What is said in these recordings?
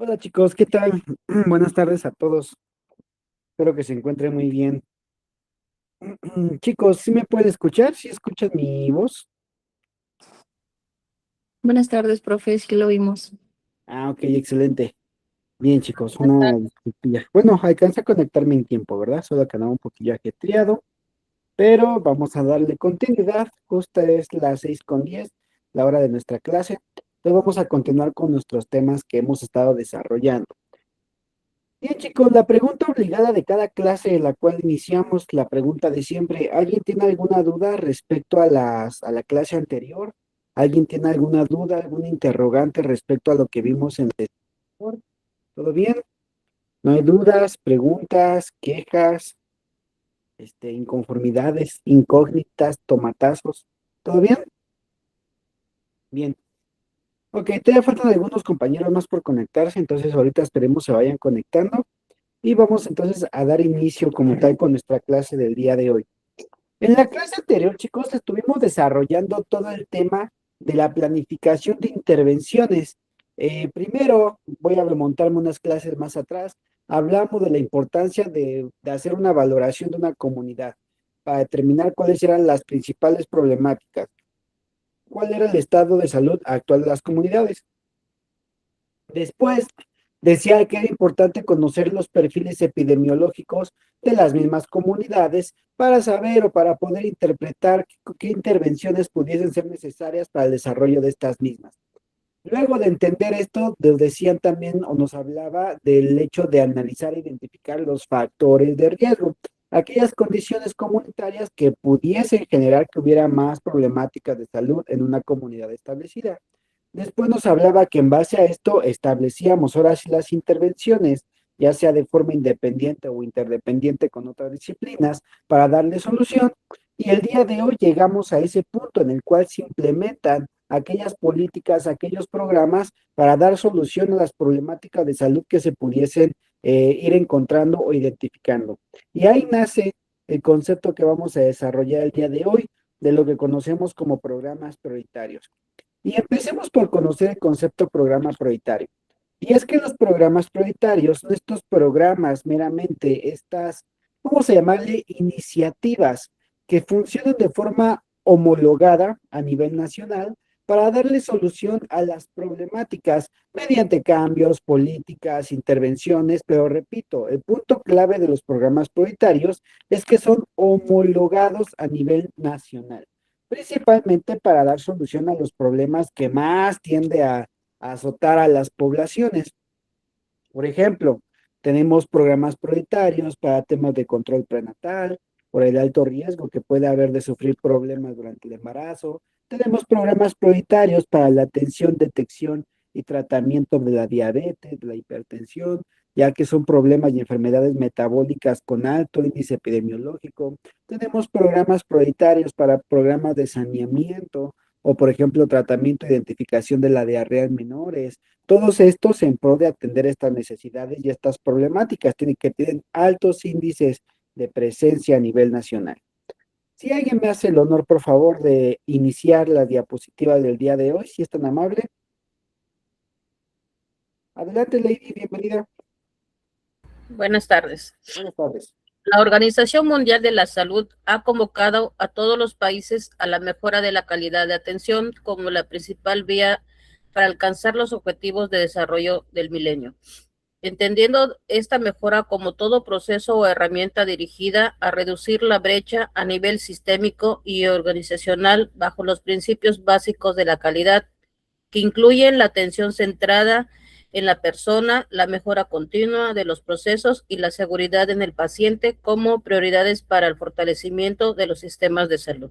Hola chicos, ¿qué tal? Buenas tardes a todos. Espero que se encuentren muy bien. Chicos, ¿sí me pueden escuchar? ¿Sí escuchan mi voz? Buenas tardes, profe, sí lo vimos. Ah, ok, excelente. Bien, chicos, Buenas una tardes. disculpilla. Bueno, alcancé a conectarme en tiempo, ¿verdad? Solo que andaba un poquillo ajetreado, pero vamos a darle continuidad. Justa es las 6:10, la hora de nuestra clase. Entonces vamos a continuar con nuestros temas que hemos estado desarrollando. Bien, chicos, la pregunta obligada de cada clase en la cual iniciamos, la pregunta de siempre, ¿alguien tiene alguna duda respecto a la clase anterior? ¿Alguien tiene alguna duda, algún interrogante respecto a lo que vimos en el anterior? ¿Todo bien? ¿No hay dudas, preguntas, quejas, inconformidades, incógnitas, tomatazos? ¿Todo bien? Bien. Ok, todavía faltan algunos compañeros más por conectarse, entonces ahorita esperemos se vayan conectando. Y vamos entonces a dar inicio como tal con nuestra clase del día de hoy. En la clase anterior, chicos, estuvimos desarrollando todo el tema de la planificación de intervenciones. Primero, voy a remontarme unas clases más atrás. Hablamos de la importancia de hacer una valoración de una comunidad para determinar cuáles eran las principales problemáticas, cuál era el estado de salud actual de las comunidades. Después decía que era importante conocer los perfiles epidemiológicos de las mismas comunidades para saber o para poder interpretar qué intervenciones pudiesen ser necesarias para el desarrollo de estas mismas. Luego de entender esto, nos decían también o nos hablaba del hecho de analizar e identificar los factores de riesgo, aquellas condiciones comunitarias que pudiesen generar que hubiera más problemáticas de salud en una comunidad establecida. Después nos hablaba que en base a esto establecíamos ahora sí las intervenciones, ya sea de forma independiente o interdependiente con otras disciplinas, para darle solución. Y el día de hoy llegamos a ese punto en el cual se implementan aquellas políticas, aquellos programas para dar solución a las problemáticas de salud que se pudiesen ir encontrando o identificando. Y ahí nace el concepto que vamos a desarrollar el día de hoy de lo que conocemos como programas prioritarios. Y empecemos por conocer el concepto programa prioritario. Y es que los programas prioritarios son estos programas meramente, estas, vamos a llamarle iniciativas que funcionan de forma homologada a nivel nacional para darle solución a las problemáticas mediante cambios, políticas, intervenciones, pero repito, el punto clave de los programas prioritarios es que son homologados a nivel nacional, principalmente para dar solución a los problemas que más tiende a azotar a las poblaciones. Por ejemplo, tenemos programas prioritarios para temas de control prenatal, por el alto riesgo que puede haber de sufrir problemas durante el embarazo. Tenemos programas prioritarios para la atención, detección y tratamiento de la diabetes, de la hipertensión, ya que son problemas y enfermedades metabólicas con alto índice epidemiológico. Tenemos programas prioritarios para programas de saneamiento o, por ejemplo, tratamiento e identificación de la diarrea en menores. Todos estos en pro de atender estas necesidades y estas problemáticas tienen altos índices de presencia a nivel nacional. Si alguien me hace el honor, por favor, de iniciar la diapositiva del día de hoy, si es tan amable. Adelante, Lady, bienvenida. Buenas tardes. Buenas tardes. La Organización Mundial de la Salud ha convocado a todos los países a la mejora de la calidad de atención como la principal vía para alcanzar los objetivos de desarrollo del milenio, entendiendo esta mejora como todo proceso o herramienta dirigida a reducir la brecha a nivel sistémico y organizacional bajo los principios básicos de la calidad que incluyen la atención centrada en la persona, la mejora continua de los procesos y la seguridad en el paciente como prioridades para el fortalecimiento de los sistemas de salud.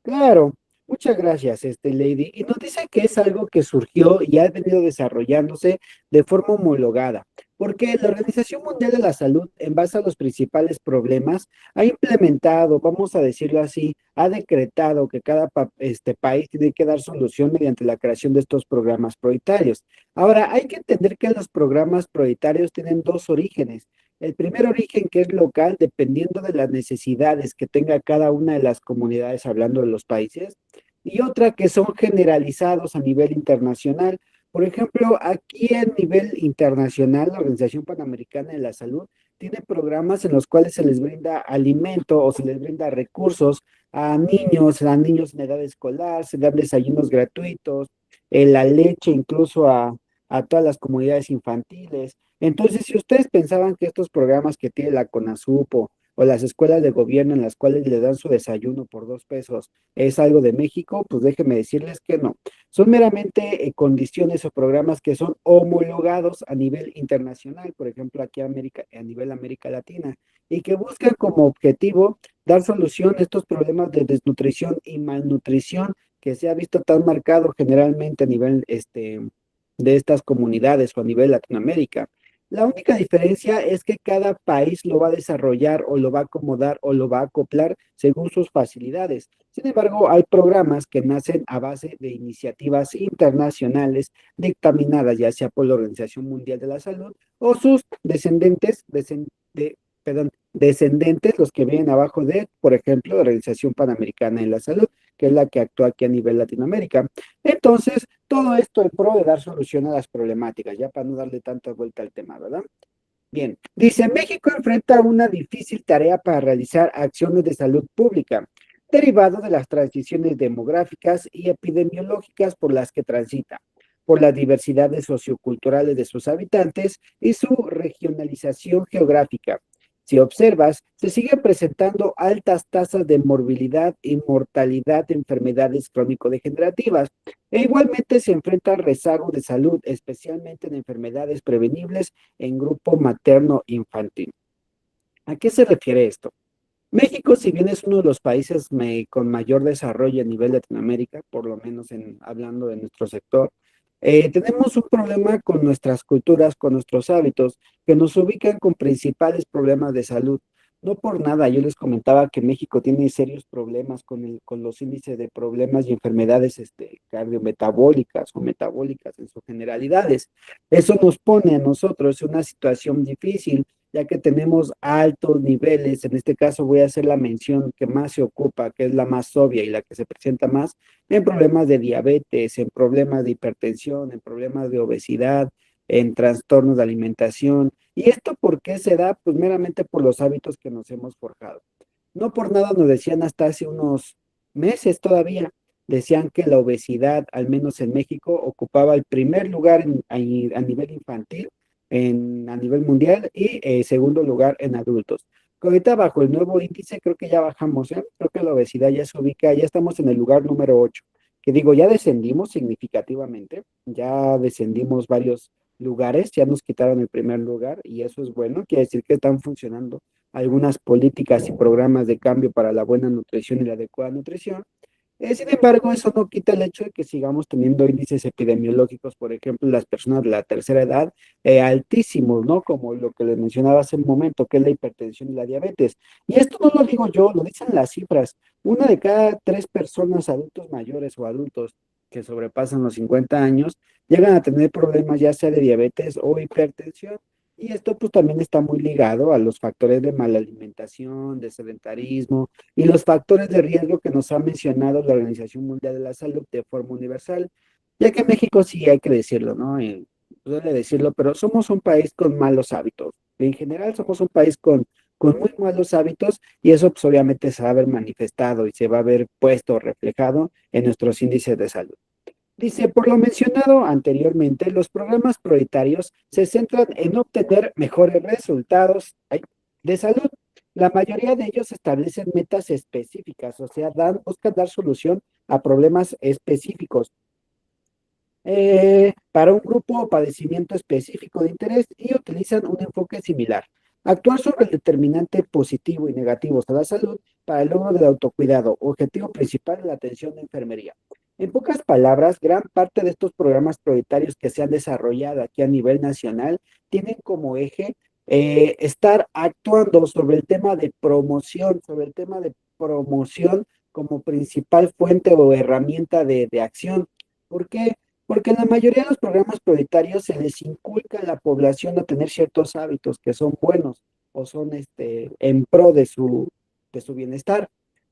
Claro, muchas gracias, Lady. Y nos dice que es algo que surgió y ha venido desarrollándose de forma homologada, porque la Organización Mundial de la Salud, en base a los principales problemas, ha implementado, vamos a decirlo así, ha decretado que cada país tiene que dar solución mediante la creación de estos programas prioritarios. Ahora, hay que entender que los programas prioritarios tienen dos orígenes. El primer origen, que es local, dependiendo de las necesidades que tenga cada una de las comunidades, hablando de los países, y otra que son generalizados a nivel internacional, Por ejemplo, aquí a nivel internacional, la Organización Panamericana de la Salud tiene programas en los cuales se les brinda alimento o se les brinda recursos a niños en edad escolar, se dan desayunos gratuitos, la leche incluso a todas las comunidades infantiles. Entonces, si ustedes pensaban que estos programas que tiene la CONASUP o las escuelas de gobierno en las cuales le dan su desayuno por 2 pesos es algo de México, pues déjenme decirles que no. Son meramente condiciones o programas que son homologados a nivel internacional, por ejemplo, aquí a nivel América Latina, y que buscan como objetivo dar solución a estos problemas de desnutrición y malnutrición que se ha visto tan marcado generalmente a nivel de estas comunidades o a nivel Latinoamérica. La única diferencia es que cada país lo va a desarrollar o lo va a acomodar o lo va a acoplar según sus facilidades. Sin embargo, hay programas que nacen a base de iniciativas internacionales dictaminadas ya sea por la Organización Mundial de la Salud o sus descendentes, los que vienen abajo de, por ejemplo, la Organización Panamericana de la Salud, que es la que actúa aquí a nivel Latinoamérica. Entonces, todo esto en pro de dar solución a las problemáticas, ya para no darle tanta vuelta al tema, ¿verdad? Bien, dice, México enfrenta una difícil tarea para realizar acciones de salud pública, derivado de las transiciones demográficas y epidemiológicas por las que transita, por las diversidades socioculturales de sus habitantes y su regionalización geográfica. Si observas, se siguen presentando altas tasas de morbilidad y mortalidad de enfermedades crónico-degenerativas, e igualmente se enfrenta al rezago de salud, especialmente en enfermedades prevenibles en grupo materno-infantil. ¿A qué se refiere esto? México, si bien es uno de los países con mayor desarrollo a nivel de Latinoamérica, por lo menos hablando de nuestro sector, tenemos un problema con nuestras culturas, con nuestros hábitos, que nos ubican con principales problemas de salud. No por nada, yo les comentaba que México tiene serios problemas con los índices de problemas y enfermedades cardiometabólicas o metabólicas en sus generalidades. Eso nos pone a nosotros en una situación difícil ya que tenemos altos niveles, en este caso voy a hacer la mención que más se ocupa, que es la más obvia y la que se presenta más, en problemas de diabetes, en problemas de hipertensión, en problemas de obesidad, en trastornos de alimentación. ¿Y esto por qué se da? Pues meramente por los hábitos que nos hemos forjado. No por nada nos decían hasta hace unos meses todavía, decían que la obesidad, al menos en México, ocupaba el primer lugar a nivel infantil a nivel mundial y segundo lugar en adultos. Ahorita bajo el nuevo índice creo que ya bajamos, ¿eh? Creo que la obesidad ya se ubica, ya estamos en el lugar número 8, que digo, ya descendimos significativamente, ya descendimos varios lugares, ya nos quitaron el primer lugar y eso es bueno, quiere decir que están funcionando algunas políticas y programas de cambio para la buena nutrición y la adecuada nutrición. Sin embargo, eso no quita el hecho de que sigamos teniendo índices epidemiológicos, por ejemplo, las personas de la tercera edad, altísimos, ¿no? Como lo que les mencionaba hace un momento, que es la hipertensión y la diabetes. Y esto no lo digo yo, lo dicen las cifras. Una de cada 3 personas, adultos mayores o adultos que sobrepasan los 50 años, llegan a tener problemas ya sea de diabetes o hipertensión. Y esto pues también está muy ligado a los factores de mala alimentación, de sedentarismo, y los factores de riesgo que nos ha mencionado la Organización Mundial de la Salud de forma universal, ya que México sí hay que decirlo, ¿no? Duele decirlo, pero somos un país con malos hábitos. En general somos un país con muy malos hábitos y eso pues, obviamente se va a ver manifestado y se va a ver puesto, reflejado en nuestros índices de salud. Dice, por lo mencionado anteriormente, los programas prioritarios se centran en obtener mejores resultados de salud. La mayoría de ellos establecen metas específicas, o sea, buscan dar solución a problemas específicos para un grupo o padecimiento específico de interés y utilizan un enfoque similar. Actuar sobre el determinante positivo y negativos de la salud para el logro del autocuidado, objetivo principal de la atención de enfermería. En pocas palabras, gran parte de estos programas prioritarios que se han desarrollado aquí a nivel nacional tienen como eje estar actuando sobre el tema de promoción, sobre el tema de promoción como principal fuente o herramienta de acción. ¿Por qué? Porque en la mayoría de los programas prioritarios se les inculca a la población a tener ciertos hábitos que son buenos o son en pro de su bienestar.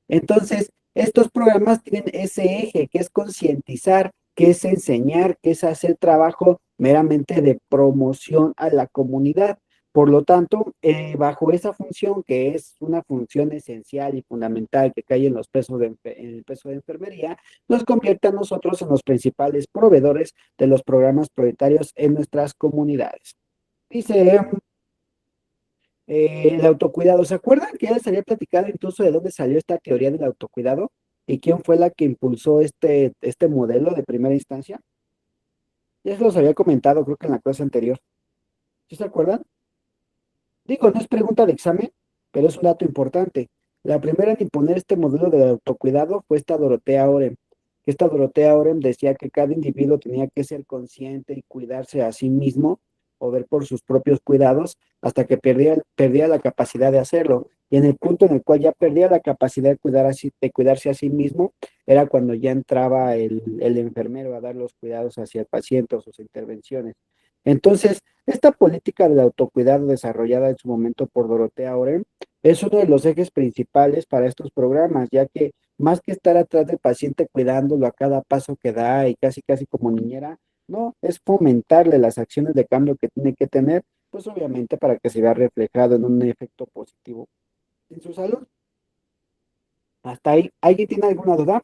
Entonces, estos programas tienen ese eje que es concientizar que es enseñar, que es hacer trabajo meramente de promoción a la comunidad. Por lo tanto, bajo esa función, que es una función esencial y fundamental que cae en los pesos en el peso de enfermería, nos convierte a nosotros en los principales proveedores de los programas prioritarios en nuestras comunidades. Dice el autocuidado. ¿Se acuerdan que ya les había platicado incluso de dónde salió esta teoría del autocuidado? ¿Y quién fue la que impulsó este modelo de primera instancia? Ya se los había comentado, creo que en la clase anterior. ¿Sí se acuerdan? Digo, no es pregunta de examen, pero es un dato importante. La primera en imponer este modelo de autocuidado fue esta Dorotea Orem. Esta Dorotea Orem decía que cada individuo tenía que ser consciente y cuidarse a sí mismo o ver por sus propios cuidados hasta que perdía la capacidad de hacerlo. Y en el punto en el cual ya perdía la capacidad de cuidarse a sí mismo, era cuando ya entraba el enfermero a dar los cuidados hacia el paciente o sus intervenciones. Entonces, esta política del autocuidado desarrollada en su momento por Dorotea Oren es uno de los ejes principales para estos programas, ya que más que estar atrás del paciente cuidándolo a cada paso que da y casi casi como niñera, no, es fomentarle las acciones de cambio que tiene que tener, pues obviamente para que se vea reflejado en un efecto positivo en su salud. Hasta ahí, ¿alguien tiene alguna duda?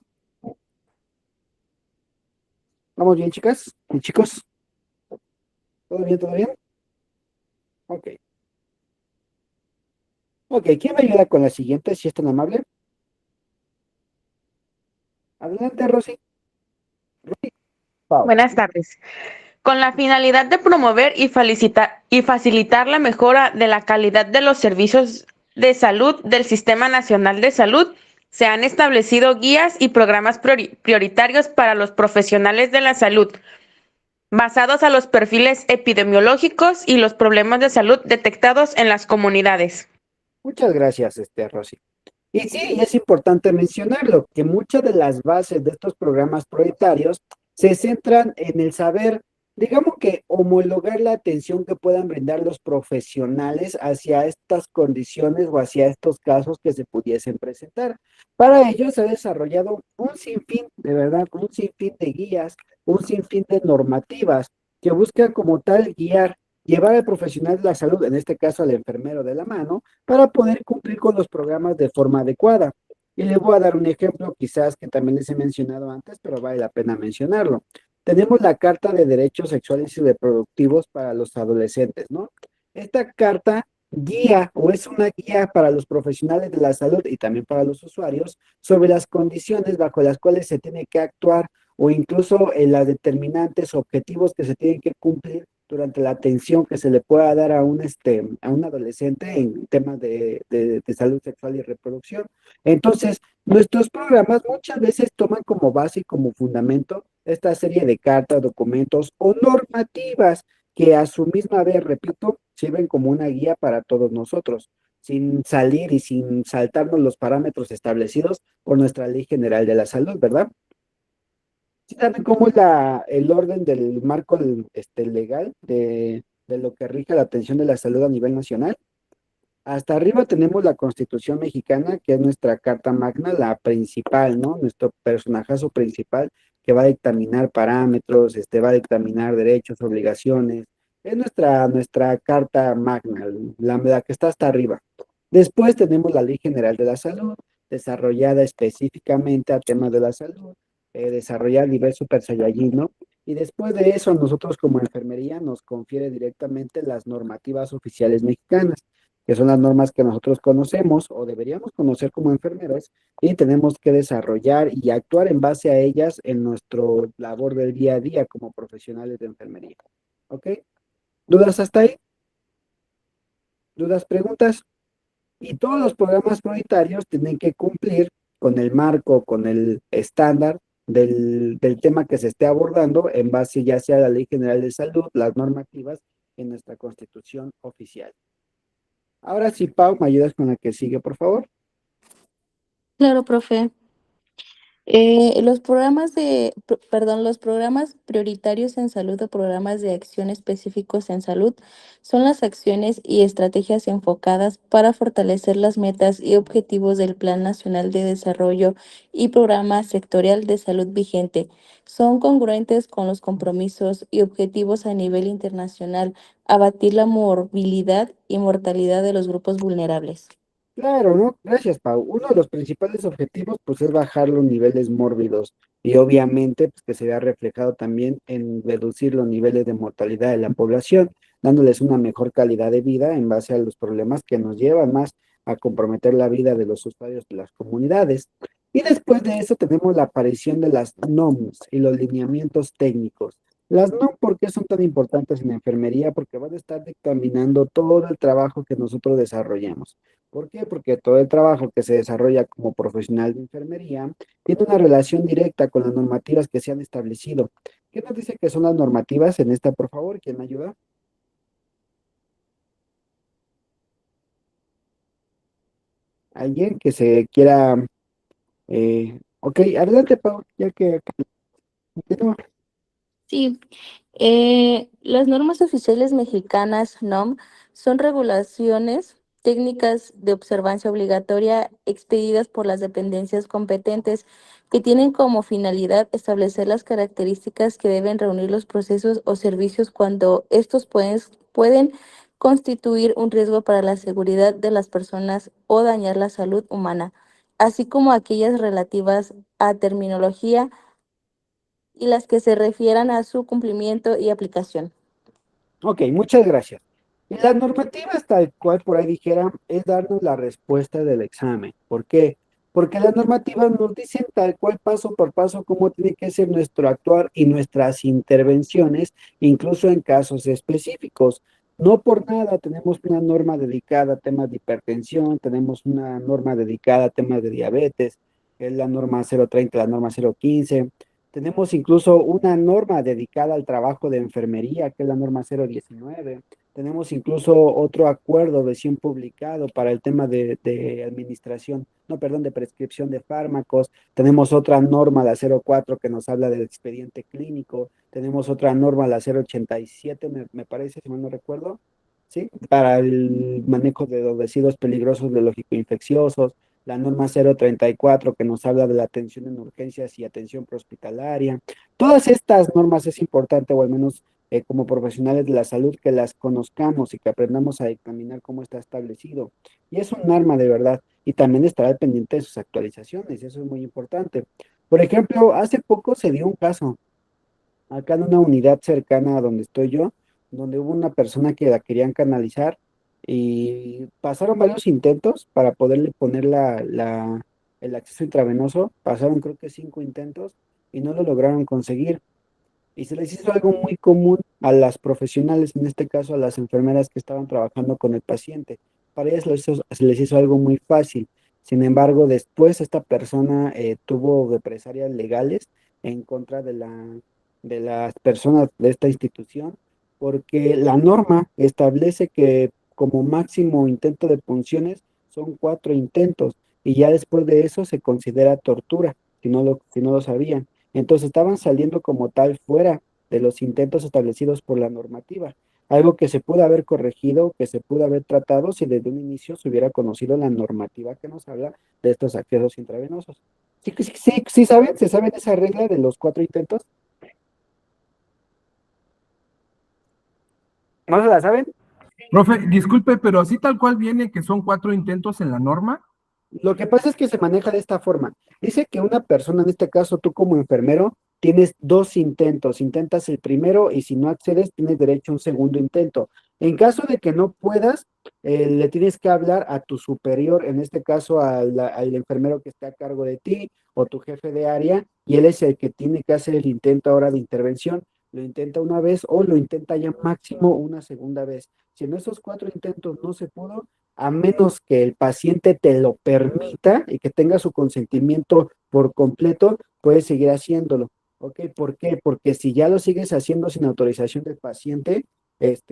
¿Vamos bien, chicas y chicos? ¿Todo bien, todo bien? Ok. Ok, ¿quién me ayuda con la siguiente, si es tan amable? Adelante, Rosy. Pau. Buenas tardes. Con la finalidad de promover y facilitar la mejora de la calidad de los servicios de salud del Sistema Nacional de Salud, se han establecido guías y programas prioritarios para los profesionales de la salud, basados a los perfiles epidemiológicos y los problemas de salud detectados en las comunidades. Muchas gracias, Rosy. Y sí, es importante mencionarlo, que muchas de las bases de estos programas prioritarios se centran en el saber, digamos que homologar la atención que puedan brindar los profesionales hacia estas condiciones o hacia estos casos que se pudiesen presentar. Para ello se ha desarrollado un sinfín, de verdad, un sinfín de guías, un sinfín de normativas que buscan como tal guiar, llevar al profesional de la salud, en este caso al enfermero de la mano, para poder cumplir con los programas de forma adecuada. Y les voy a dar un ejemplo, quizás que también les he mencionado antes, pero vale la pena mencionarlo. Tenemos la Carta de Derechos Sexuales y Reproductivos para los adolescentes, ¿no? Esta carta guía o es una guía para los profesionales de la salud y también para los usuarios sobre las condiciones bajo las cuales se tiene que actuar o incluso en las determinantes objetivos que se tienen que cumplir durante la atención que se le pueda dar a un adolescente en temas de salud sexual y reproducción. Entonces, nuestros programas muchas veces toman como base y como fundamento esta serie de cartas, documentos o normativas que a su misma vez, repito, sirven como una guía para todos nosotros, sin salir y sin saltarnos los parámetros establecidos por nuestra Ley General de la Salud, ¿verdad? Sí, saben cómo es el orden del marco legal de lo que rige la atención de la salud a nivel nacional. Hasta arriba tenemos la Constitución mexicana, que es nuestra Carta Magna, la principal, ¿no? Nuestro personajazo principal que va a dictaminar parámetros, va a dictaminar derechos, obligaciones. Es nuestra Carta Magna, la que está hasta arriba. Después tenemos la Ley General de la Salud, desarrollada específicamente a temas de la salud, desarrollada a nivel Super Saiyajin, ¿no? Y después de eso, nosotros como enfermería nos confiere directamente las normativas oficiales mexicanas, que son las normas que nosotros conocemos o deberíamos conocer como enfermeros y tenemos que desarrollar y actuar en base a ellas en nuestro labor del día a día como profesionales de enfermería. ¿Ok? ¿Dudas hasta ahí? ¿Dudas, preguntas? Y todos los programas prioritarios tienen que cumplir con el marco, con el estándar del tema que se esté abordando en base ya sea a la Ley General de Salud, las normativas en nuestra Constitución oficial. Ahora sí, Pau, ¿me ayudas con la que sigue, por favor? Claro, profe. Los programas prioritarios en salud o programas de acción específicos en salud son las acciones y estrategias enfocadas para fortalecer las metas y objetivos del Plan Nacional de Desarrollo y Programa Sectorial de Salud vigente. Son congruentes con los compromisos y objetivos a nivel internacional, abatir la morbilidad y mortalidad de los grupos vulnerables. Claro, ¿no? Gracias, Pau. Uno de los principales objetivos, pues, es bajar los niveles mórbidos y obviamente, pues, que se vea reflejado también en reducir los niveles de mortalidad de la población, dándoles una mejor calidad de vida en base a los problemas que nos llevan más a comprometer la vida de los usuarios de las comunidades. Y después de eso tenemos la aparición de las NOMs y los lineamientos técnicos. Las NOM, ¿por qué son tan importantes en enfermería? Porque van a estar dictaminando todo el trabajo que nosotros desarrollamos. ¿Por qué? Porque todo el trabajo que se desarrolla como profesional de enfermería tiene una relación directa con las normativas que se han establecido. ¿Qué nos dice que son las normativas en esta, por favor? ¿Quién me ayuda? ¿Alguien que se quiera? Ok, adelante, Pau, ya que continúa. Sí, las normas oficiales mexicanas, NOM, son regulaciones técnicas de observancia obligatoria expedidas por las dependencias competentes que tienen como finalidad establecer las características que deben reunir los procesos o servicios cuando estos pueden constituir un riesgo para la seguridad de las personas o dañar la salud humana, así como aquellas relativas a terminología y las que se refieran a su cumplimiento y aplicación. Ok, muchas gracias. Y las normativas, tal cual por ahí dijera, es darnos la respuesta del examen. ¿Por qué? Porque las normativas nos dicen tal cual paso por paso cómo tiene que ser nuestro actuar y nuestras intervenciones, incluso en casos específicos. No por nada tenemos una norma dedicada a temas de hipertensión, tenemos una norma dedicada a temas de diabetes, que es la norma 030, la norma 015. Tenemos incluso una norma dedicada al trabajo de enfermería, que es la norma 019. Tenemos incluso otro acuerdo recién publicado para el tema de administración, no, perdón, de prescripción de fármacos. Tenemos otra norma, la 04, que nos habla del expediente clínico. Tenemos otra norma, la 087, me parece, si mal no recuerdo, ¿sí? Para el manejo de los residuos peligrosos biológico-infecciosos. La norma 034 que nos habla de la atención en urgencias y atención prehospitalaria. Todas estas normas es importante, o al menos como profesionales de la salud, que las conozcamos y que aprendamos a dictaminar cómo está establecido. Y es un arma de verdad, y también estará al pendiente de sus actualizaciones, y eso es muy importante. Por ejemplo, hace poco se dio un caso acá en una unidad cercana a donde estoy yo, donde hubo una persona que la querían canalizar y pasaron varios intentos para poderle poner el acceso intravenoso. Pasaron creo que 5 intentos y no lo lograron conseguir. Y se les hizo algo muy común a las profesionales, en este caso a las enfermeras que estaban trabajando con el paciente. Para ellas se les hizo algo muy fácil. Sin embargo, después esta persona tuvo represalias legales en contra de las personas de esta institución, porque la norma establece que como máximo intento de punciones son 4 intentos, y ya después de eso se considera tortura, si no lo sabían. Entonces estaban saliendo como tal fuera de los intentos establecidos por la normativa. Algo que se pudo haber corregido, que se pudo haber tratado si desde un inicio se hubiera conocido la normativa que nos habla de estos accesos intravenosos. Sí, sí, sí, sí saben, se saben esa regla de los 4 intentos. ¿No se la saben? Profe, disculpe, pero así tal cual viene que son 4 intentos en la norma. Lo que pasa es que se maneja de esta forma. Dice que una persona, en este caso tú como enfermero, tienes 2 intentos. Intentas el primero y si no accedes, tienes derecho a un segundo intento. En caso de que no puedas, le tienes que hablar a tu superior, en este caso al enfermero que está a cargo de ti o tu jefe de área, y él es el que tiene que hacer el intento ahora de intervención. Lo intenta una vez o lo intenta ya máximo una segunda vez. Si en esos 4 intentos no se pudo, a menos que el paciente te lo permita y que tenga su consentimiento por completo, puedes seguir haciéndolo. ¿Ok? ¿Por qué? Porque si ya lo sigues haciendo sin autorización del paciente,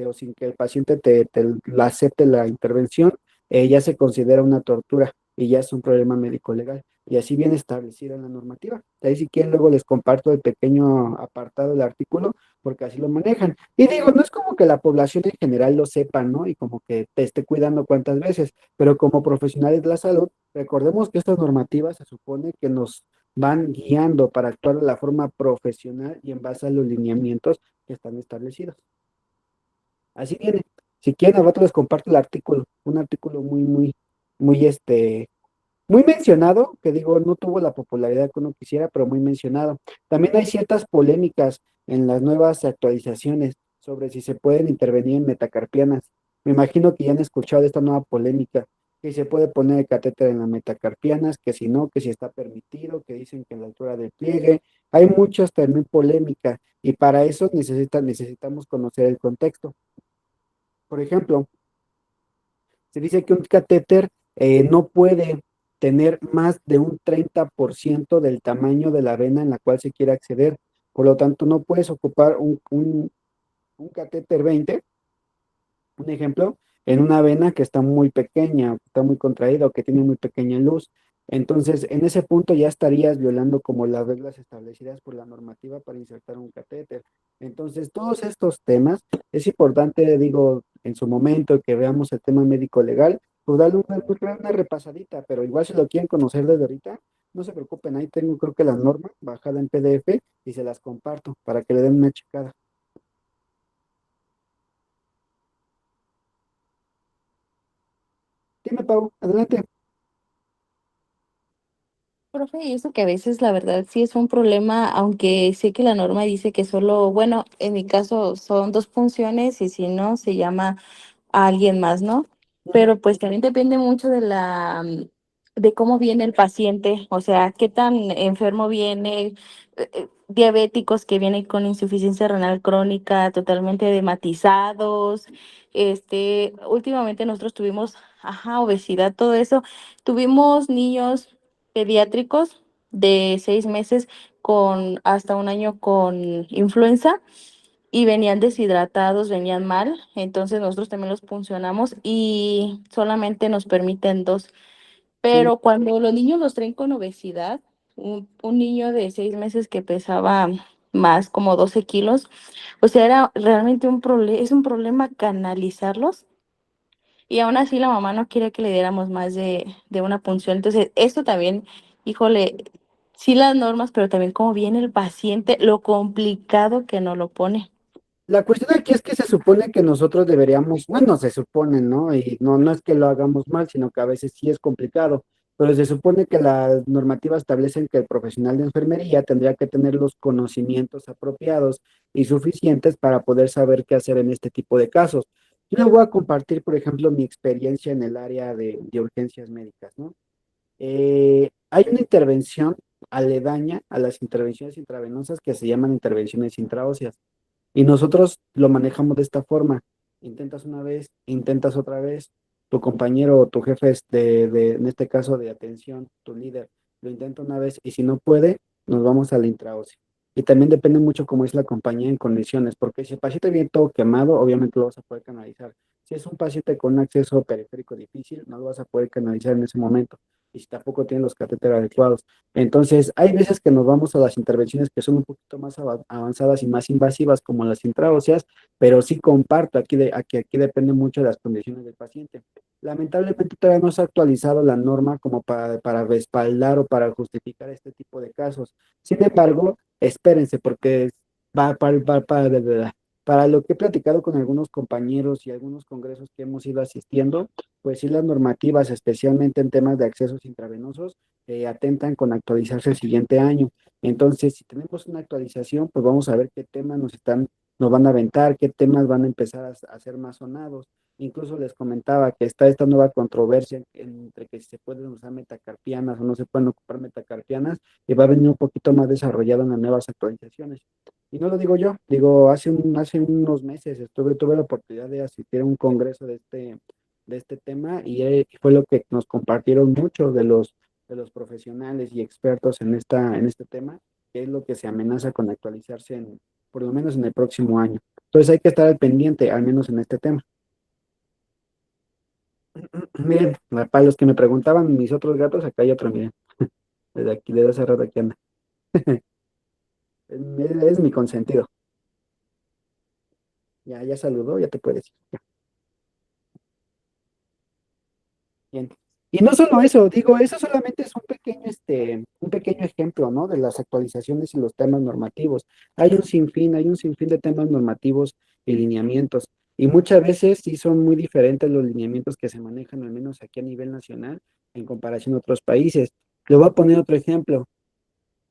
o sin que el paciente la acepte la intervención, ya se considera una tortura y ya es un problema médico legal. y así viene establecida en la normativa. Ahí si quieren luego les comparto el pequeño apartado del artículo porque así lo manejan. Y digo, no es como que la población en general lo sepa, ¿no? Y como que te esté cuidando cuántas veces, pero como profesionales de la salud, recordemos que estas normativas se supone que nos van guiando para actuar de la forma profesional y en base a los lineamientos que están establecidos. Así viene. Si quieren, al rato les comparto el artículo, un artículo muy, muy mencionado, que digo, no tuvo la popularidad que uno quisiera, pero muy mencionado. También hay ciertas polémicas en las nuevas actualizaciones sobre si se pueden intervenir en metacarpianas. Me imagino que ya han escuchado de esta nueva polémica, que se puede poner el catéter en las metacarpianas, que si no, que si está permitido, que dicen que en la altura del pliegue. Hay muchas también polémicas y para eso necesitamos conocer el contexto. Por ejemplo, se dice que un catéter no puede tener más de un 30% del tamaño de la vena en la cual se quiere acceder. Por lo tanto, no puedes ocupar un catéter 20, un ejemplo, en una vena que está muy pequeña, está muy contraída o que tiene muy pequeña luz. Entonces, en ese punto ya estarías violando como las reglas establecidas por la normativa para insertar un catéter. Entonces, todos estos temas, es importante, digo, en su momento que veamos el tema médico legal, pues darle una repasadita, pero igual si lo quieren conocer desde ahorita, no se preocupen, ahí tengo creo que la norma bajada en PDF y se las comparto para que le den una checada. Dime, Pau, adelante. Profe, y eso que a veces la verdad sí es un problema, aunque sé que la norma dice que solo, bueno, en mi caso son dos funciones y si no, se llama a alguien más, ¿no? Pero pues también depende mucho de de cómo viene el paciente, o sea, qué tan enfermo viene, diabéticos que vienen con insuficiencia renal crónica, totalmente dematizados, últimamente nosotros tuvimos, ajá, obesidad, todo eso, tuvimos niños pediátricos de 6 meses con hasta un año con influenza y venían deshidratados, venían mal, entonces nosotros también los puncionamos y solamente nos permiten dos. Sí. Pero cuando los niños los traen con obesidad, un niño de 6 meses que pesaba más como 12 kilos, o sea, era realmente un problema, es un problema canalizarlos y aún así la mamá no quiere que le diéramos más de una punción. Entonces, esto también, híjole, sí las normas, pero también cómo viene el paciente, lo complicado que nos lo pone. La cuestión aquí es que se supone que nosotros deberíamos, bueno, se supone, ¿no? Y no es que lo hagamos mal, sino que a veces sí es complicado, pero se supone que las normativas establecen que el profesional de enfermería tendría que tener los conocimientos apropiados y suficientes para poder saber qué hacer en este tipo de casos. Yo le voy a compartir, por ejemplo, mi experiencia en el área de urgencias médicas, ¿no? Hay una intervención aledaña a las intervenciones intravenosas que se llaman intervenciones intraóseas. Y nosotros lo manejamos de esta forma. Intentas una vez, intentas otra vez, tu compañero o tu jefe es en este caso de atención, tu líder, lo intenta una vez y si no puede, nos vamos a la intraósea. Y también depende mucho cómo es la compañía en condiciones, porque si el paciente viene todo quemado, obviamente lo vas a poder canalizar. Si es un paciente con un acceso periférico difícil, no lo vas a poder canalizar en ese momento. Y si tampoco tiene los catéteres adecuados. Entonces, hay veces que nos vamos a las intervenciones que son un poquito más avanzadas y más invasivas, como las intraóseas, pero sí comparto aquí depende mucho de las condiciones del paciente. Lamentablemente todavía no se ha actualizado la norma como para respaldar o para justificar este tipo de casos. Sin embargo, espérense, porque para lo que he platicado con algunos compañeros y algunos congresos que hemos ido asistiendo, pues sí las normativas, especialmente en temas de accesos intravenosos, atentan con actualizarse el siguiente año. Entonces, si tenemos una actualización, pues vamos a ver qué temas nos van a aventar, qué temas van a empezar a ser más sonados. Incluso les comentaba que está esta nueva controversia entre que si se pueden usar metacarpianas o no se pueden ocupar metacarpianas, y va a venir un poquito más desarrollado en las nuevas actualizaciones. Y no lo digo yo, digo, hace unos meses tuve la oportunidad de asistir a un congreso de este tema y fue lo que nos compartieron muchos de los profesionales y expertos en este tema, que es lo que se amenaza con actualizarse por lo menos en el próximo año. Entonces hay que estar al pendiente, al menos en este tema. Miren, para los que me preguntaban mis otros gatos, acá hay otro, miren. Desde aquí, desde hace rato aquí anda. Es mi consentido. Ya saludó, ya te puedes ir. Ya. Bien. Y no solo eso, digo, eso solamente es un pequeño ejemplo, ¿no? De las actualizaciones y los temas normativos. Hay un sinfín de temas normativos y lineamientos. Y muchas veces sí son muy diferentes los lineamientos que se manejan, al menos aquí a nivel nacional, en comparación a otros países. Le voy a poner otro ejemplo.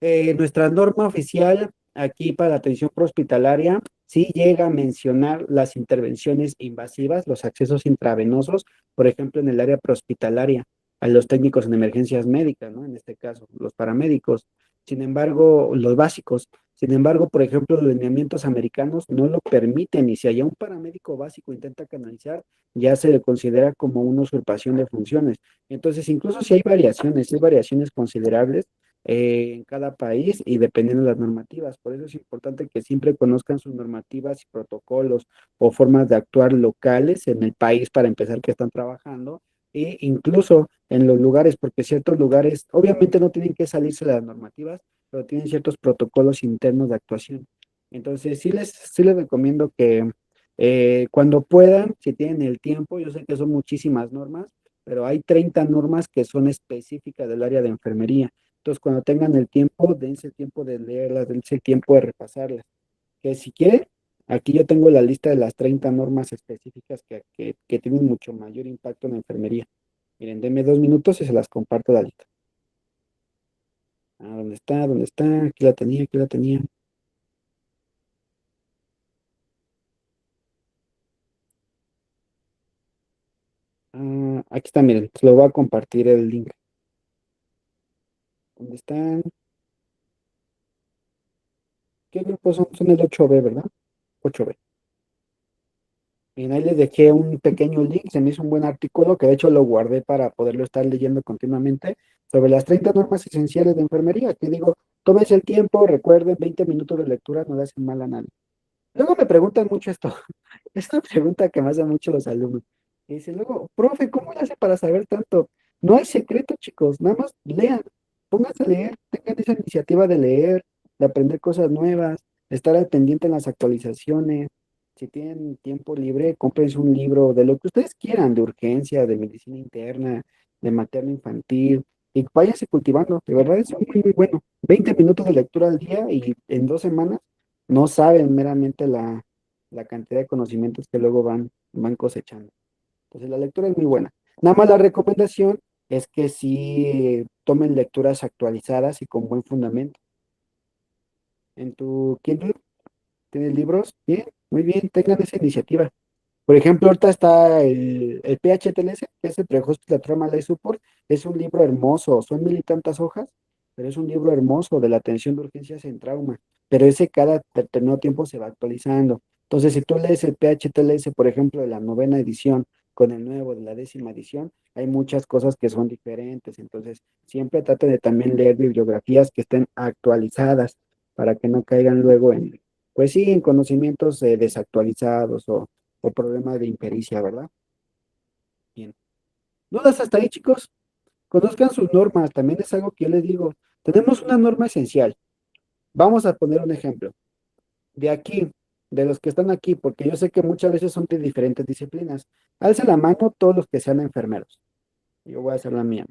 Nuestra norma oficial aquí para la atención prehospitalaria sí llega a mencionar las intervenciones invasivas, los accesos intravenosos, por ejemplo, en el área prehospitalaria, a los técnicos en emergencias médicas, ¿no? En este caso, los paramédicos. Sin embargo, los básicos. Sin embargo, por ejemplo, los lineamientos americanos no lo permiten y si allá un paramédico básico intenta canalizar, ya se le considera como una usurpación de funciones. Entonces, incluso si hay variaciones considerables, en cada país y dependiendo de las normativas. Por eso es importante que siempre conozcan sus normativas y protocolos o formas de actuar locales en el país para empezar que están trabajando e incluso en los lugares, porque ciertos lugares obviamente no tienen que salirse de las normativas, pero tienen ciertos protocolos internos de actuación. Entonces, sí les recomiendo que cuando puedan, si tienen el tiempo, yo sé que son muchísimas normas, pero hay 30 normas que son específicas del área de enfermería. Entonces, cuando tengan el tiempo, dense el tiempo de leerlas, dense el tiempo de repasarlas. Que si quieren, aquí yo tengo la lista de las 30 normas específicas que tienen mucho mayor impacto en la enfermería. Miren, denme 2 minutos y se las comparto la lista. ¿Dónde está? ¿Dónde está? Aquí la tenía, aquí la tenía. Aquí está, miren, se lo voy a compartir el link. ¿Dónde están? ¿Qué grupos son? Son el 8B, ¿verdad? 8B. Bien, ahí les dejé un pequeño link, se me hizo un buen artículo que de hecho lo guardé para poderlo estar leyendo continuamente sobre las 30 normas esenciales de enfermería, que digo, tómense el tiempo, recuerden, 20 minutos de lectura no le hacen mal a nadie. Luego me preguntan mucho esto, es una pregunta que me hacen mucho los alumnos. Y dicen luego, profe, ¿cómo le hace para saber tanto? No hay secreto, chicos, nada más lean, pónganse a leer, tengan esa iniciativa de leer, de aprender cosas nuevas, estar al pendiente en las actualizaciones. Si tienen tiempo libre, cómprense un libro de lo que ustedes quieran, de urgencia, de medicina interna, de materno infantil, y váyanse cultivando, de verdad es muy, muy bueno. 20 minutos de lectura al día y en 2 semanas no saben meramente la cantidad de conocimientos que luego van cosechando. Entonces la lectura es muy buena. Nada más la recomendación es que sí tomen lecturas actualizadas y con buen fundamento. En tu Kindle, ¿tienes libros? Bien, muy bien, tengan esa iniciativa. Por ejemplo, ahorita está el PHTLS, que es el Pre-Hospital Trauma Life Support. Es un libro hermoso, son mil y tantas hojas, pero es un libro hermoso de la atención de urgencias en trauma. Pero ese cada determinado tiempo se va actualizando. Entonces, si tú lees el PHTLS, por ejemplo, de la 9ª edición con el nuevo de la 10ª edición, hay muchas cosas que son diferentes. Entonces, siempre trate de también leer bibliografías que estén actualizadas para que no caigan luego pues sí, en conocimientos desactualizados o problemas de impericia, ¿verdad? Bien. ¿Dudas hasta ahí, chicos? Conozcan sus normas, también es algo que yo les digo. Tenemos una norma esencial. Vamos a poner un ejemplo. De aquí, de los que están aquí, porque yo sé que muchas veces son de diferentes disciplinas. Alce la mano todos los que sean enfermeros. Yo voy a hacer la mía.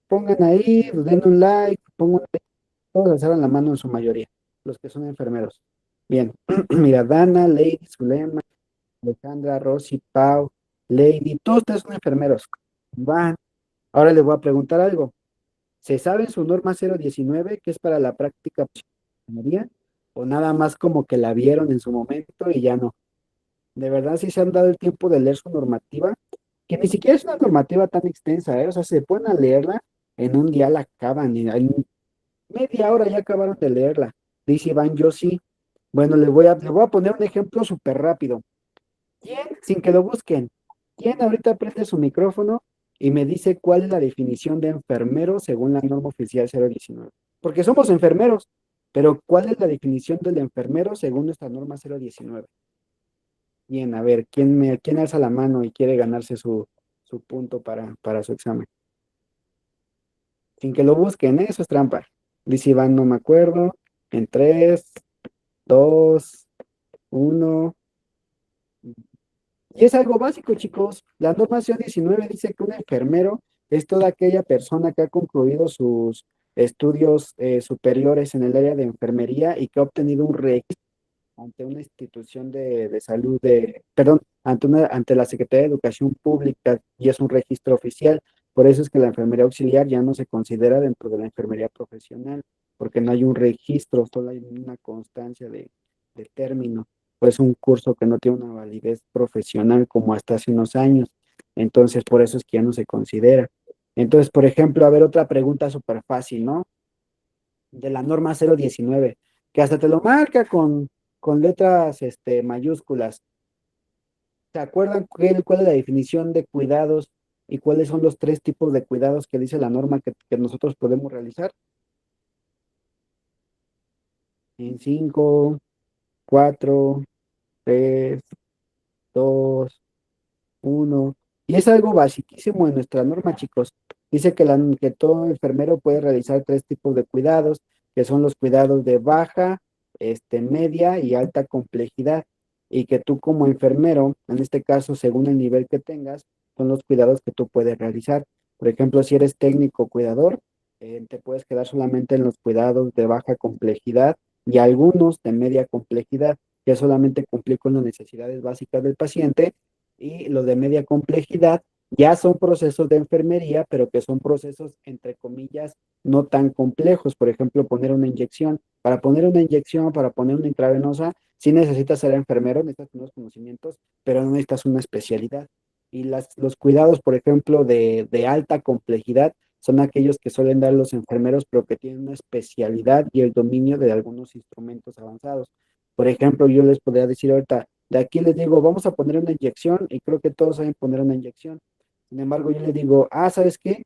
Pongan ahí, den un like, todos alzaron la mano en su mayoría, los que son enfermeros. Bien, mira, Dana, Lady, Zulema, Alejandra, Rosy, Pau, Lady, todos ustedes son enfermeros. Van. Ahora les voy a preguntar algo. ¿Se saben su norma 019, que es para la práctica de enfermería? ¿O nada más como que la vieron en su momento y ya no? De verdad, sí se han dado el tiempo de leer su normativa, que ni siquiera es una normativa tan extensa, ¿eh? O sea, se ponen a leerla, en un día la acaban, y en media hora ya acabaron de leerla. Dice Iván, yo sí. Bueno, le voy a poner un ejemplo súper rápido. ¿Quién, sin que lo busquen, quién ahorita prende su micrófono y me dice cuál es la definición de enfermero según la norma oficial 019? Porque somos enfermeros, pero ¿cuál es la definición del enfermero según esta norma 019? Bien, a ver, ¿quién alza la mano y quiere ganarse su punto para su examen? Sin que lo busquen, ¿eh? Eso es trampa. Dice Iván, no me acuerdo. En 3, 2, 1. Y es algo básico, chicos. La norma CO19 dice que un enfermero es toda aquella persona que ha concluido sus estudios superiores en el área de enfermería y que ha obtenido un registro ante una institución de salud perdón, ante la Secretaría de Educación Pública y es un registro oficial. Por eso es que la enfermería auxiliar ya no se considera dentro de la enfermería profesional, porque no hay un registro, solo hay una constancia de término. Pues un curso que no tiene una validez profesional como hasta hace unos años. Entonces, por eso es que ya no se considera. Entonces, por ejemplo, a ver, otra pregunta súper fácil, ¿no? De la norma 019, que hasta te lo marca con letras mayúsculas. ¿Se acuerdan cuál es la definición de cuidados y cuáles son los 3 tipos de cuidados que dice la norma que nosotros podemos realizar? En 5, 4, 3, 2, 1. Y es algo basiquísimo en nuestra norma, chicos. Dice que todo enfermero puede realizar 3 tipos de cuidados, que son los cuidados de baja, media y alta complejidad. Y que tú como enfermero, en este caso, según el nivel que tengas, son los cuidados que tú puedes realizar. Por ejemplo, si eres técnico cuidador, te puedes quedar solamente en los cuidados de baja complejidad y algunos de media complejidad, que solamente cumplir con las necesidades básicas del paciente y los de media complejidad ya son procesos de enfermería, pero que son procesos, entre comillas, no tan complejos. Por ejemplo, poner una inyección. Para poner una inyección, para poner una intravenosa, sí necesitas ser enfermero, necesitas unos conocimientos, pero no necesitas una especialidad. Y los cuidados, por ejemplo, de alta complejidad, son aquellos que suelen dar los enfermeros, pero que tienen una especialidad y el dominio de algunos instrumentos avanzados. Por ejemplo, yo les podría decir ahorita, de aquí les digo, vamos a poner una inyección y creo que todos saben poner una inyección. Sin embargo, yo les digo, ¿sabes qué?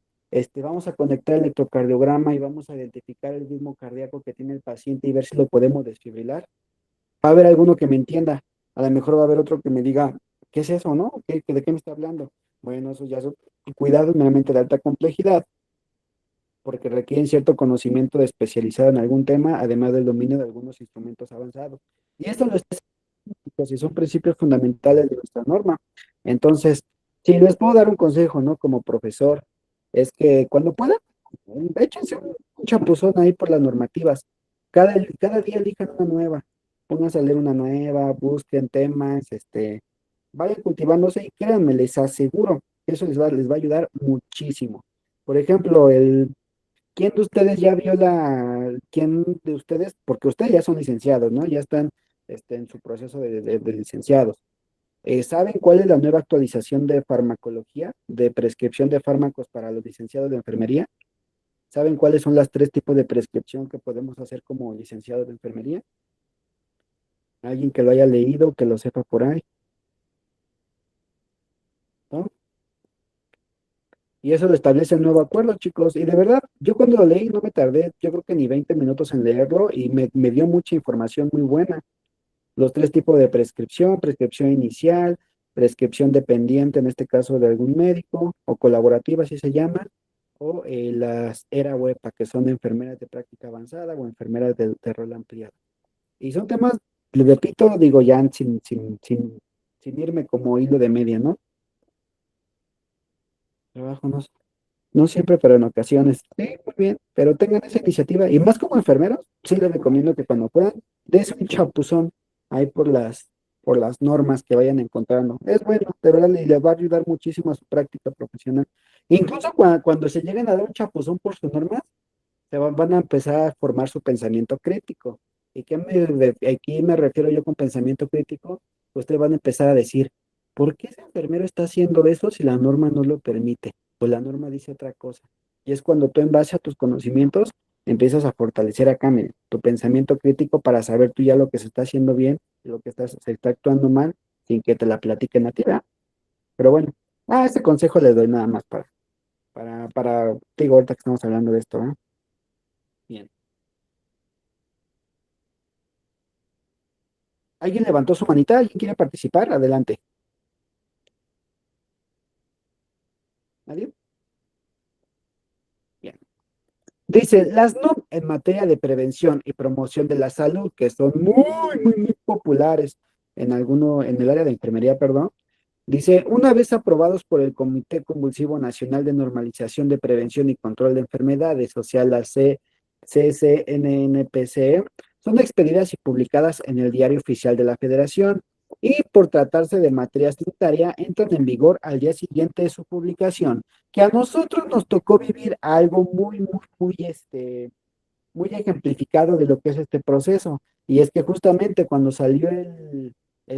Vamos a conectar el electrocardiograma y vamos a identificar el ritmo cardíaco que tiene el paciente y ver si lo podemos desfibrilar. Va a haber alguno que me entienda, a lo mejor va a haber otro que me diga, ¿qué es eso, no? ¿De qué me está hablando? Bueno, eso ya son cuidados meramente de alta complejidad, porque requieren cierto conocimiento especializado en algún tema, además del dominio de algunos instrumentos avanzados. Y esto lo está y son principios fundamentales de nuestra norma. Entonces, si les puedo dar un consejo, ¿no? Como profesor, es que cuando puedan, échense un chapuzón ahí por las normativas. Cada día elijan una nueva, pónganse a leer una nueva, busquen temas, vayan cultivándose y créanme, les aseguro que eso les va a ayudar muchísimo. Por ejemplo, ¿quién de ustedes ya vio quién de ustedes, porque ustedes ya son licenciados, ¿no? Ya están en su proceso de licenciados. ¿Saben cuál es la nueva actualización de farmacología, de prescripción de fármacos para los licenciados de enfermería? ¿Saben cuáles son las 3 tipos de prescripción que podemos hacer como licenciados de enfermería? ¿Alguien que lo haya leído, que lo sepa por ahí? ¿No? Y eso lo establece el nuevo acuerdo, chicos. Y de verdad, yo cuando lo leí no me tardé, yo creo que ni 20 minutos en leerlo y me dio mucha información muy buena. Los 3 tipos de prescripción: prescripción inicial, prescripción dependiente, en este caso de algún médico, o colaborativa, así se llama, o las ERA-UEPA, que son enfermeras de práctica avanzada o enfermeras de rol ampliado. Y son temas, les repito, digo ya sin irme como hilo de media, ¿no? Trabajo, no siempre, pero en ocasiones. Sí, muy bien, pero tengan esa iniciativa. Y más como enfermeros, sí les recomiendo que cuando puedan, des un chapuzón ahí por las normas que vayan encontrando. Es bueno, de verdad, y les va a ayudar muchísimo a su práctica profesional. Incluso cuando se lleguen a dar un chapuzón por sus normas, van a empezar a formar su pensamiento crítico. ¿Y aquí me refiero yo con pensamiento crítico? Ustedes van a empezar a decir, ¿por qué ese enfermero está haciendo eso si la norma no lo permite? Pues la norma dice otra cosa. Y es cuando tú en base a tus conocimientos empiezas a fortalecer acá, mira, tu pensamiento crítico para saber tú ya lo que se está haciendo bien y lo que se está actuando mal sin que te la platiquen a ti, ¿verdad? Pero bueno, este consejo les doy nada más digo, ahorita que estamos hablando de esto, ¿eh? Bien. ¿Alguien levantó su manita? ¿Alguien quiere participar? Adelante. ¿Nadie? Bien. Dice, las NOM en materia de prevención y promoción de la salud, que son muy populares en el área de enfermería, perdón. Dice, una vez aprobados por el Comité Convulsivo Nacional de Normalización de Prevención y Control de Enfermedades, o sea, la CCNNPCE, son expedidas y publicadas en el Diario Oficial de la Federación y por tratarse de materia sanitaria, entran en vigor al día siguiente de su publicación, que a nosotros nos tocó vivir algo muy ejemplificado de lo que es este proceso. Y es que justamente cuando salió el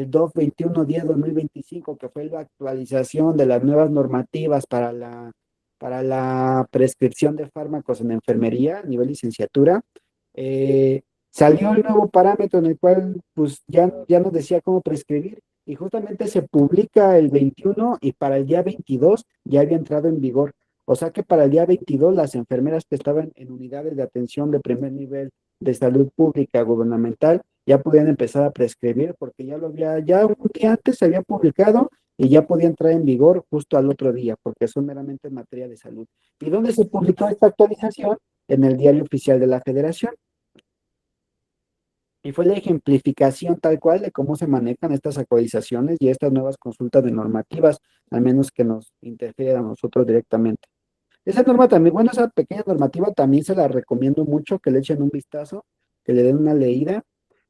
DOF 2110-2025, que fue la actualización de las nuevas normativas para la prescripción de fármacos en enfermería a nivel licenciatura, eh, salió el nuevo parámetro en el cual pues ya nos decía cómo prescribir y justamente se publica el 21 y para el día 22 ya había entrado en vigor. O sea que para el día 22 las enfermeras que estaban en unidades de atención de primer nivel de salud pública gubernamental ya podían empezar a prescribir porque ya un día antes se había publicado y ya podía entrar en vigor justo al otro día porque son meramente en materia de salud. ¿Y dónde se publicó esta actualización? En el Diario Oficial de la Federación. Y fue la ejemplificación tal cual de cómo se manejan estas actualizaciones y estas nuevas consultas de normativas, al menos que nos interfieren a nosotros directamente. Esa norma también, bueno, esa pequeña normativa también se la recomiendo mucho que le echen un vistazo, que le den una leída,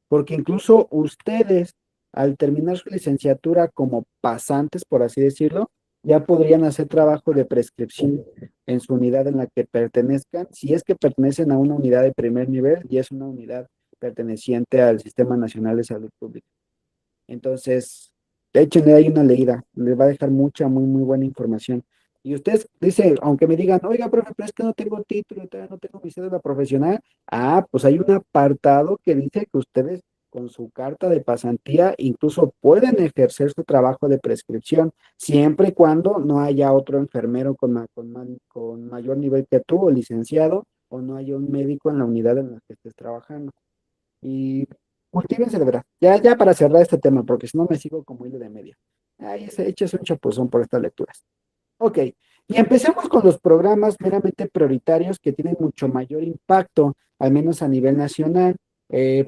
porque incluso ustedes, al terminar su licenciatura como pasantes, por así decirlo, ya podrían hacer trabajo de prescripción en su unidad en la que pertenezcan, si es que pertenecen a una unidad de primer nivel y es una unidad perteneciente al Sistema Nacional de Salud Pública. Entonces, échenle ahí una leída, les va a dejar muy buena información. Y ustedes dice, aunque me digan, oiga, profe, pero es que no tengo título, todavía no tengo mi cédula profesional. Ah, pues hay un apartado que dice que ustedes con su carta de pasantía incluso pueden ejercer su trabajo de prescripción, siempre y cuando no haya otro enfermero con mayor nivel que tú, o licenciado, o no haya un médico en la unidad en la que estés trabajando. Y cultívense de verdad. Ya para cerrar este tema, porque si no me sigo como hilo de media. Ahí se eches un chapuzón por estas lecturas. Ok, y empecemos con los programas meramente prioritarios que tienen mucho mayor impacto, al menos a nivel nacional,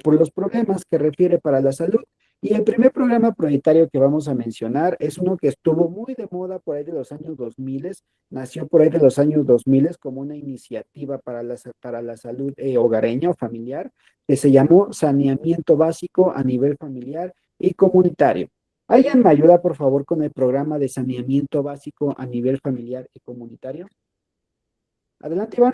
por los problemas que refiere para la salud. Y el primer programa prioritario que vamos a mencionar es uno que estuvo muy de moda por ahí de los años 2000, nació por ahí de los años 2000 como una iniciativa para la salud hogareña o familiar, que se llamó Saneamiento Básico a nivel familiar y comunitario. ¿Alguien me ayuda, por favor, con el programa de saneamiento básico a nivel familiar y comunitario? Adelante, Iván.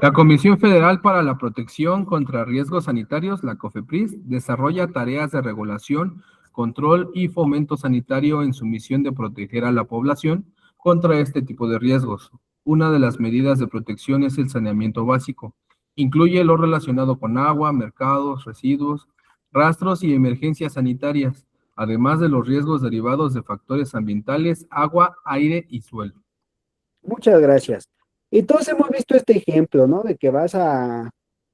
La Comisión Federal para la Protección contra Riesgos Sanitarios, la COFEPRIS, desarrolla tareas de regulación, control y fomento sanitario en su misión de proteger a la población contra este tipo de riesgos. Una de las medidas de protección es el saneamiento básico. Incluye lo relacionado con agua, mercados, residuos, rastros y emergencias sanitarias, además de los riesgos derivados de factores ambientales, agua, aire y suelo. Muchas gracias. Y todos hemos visto este ejemplo, ¿no? De que vas a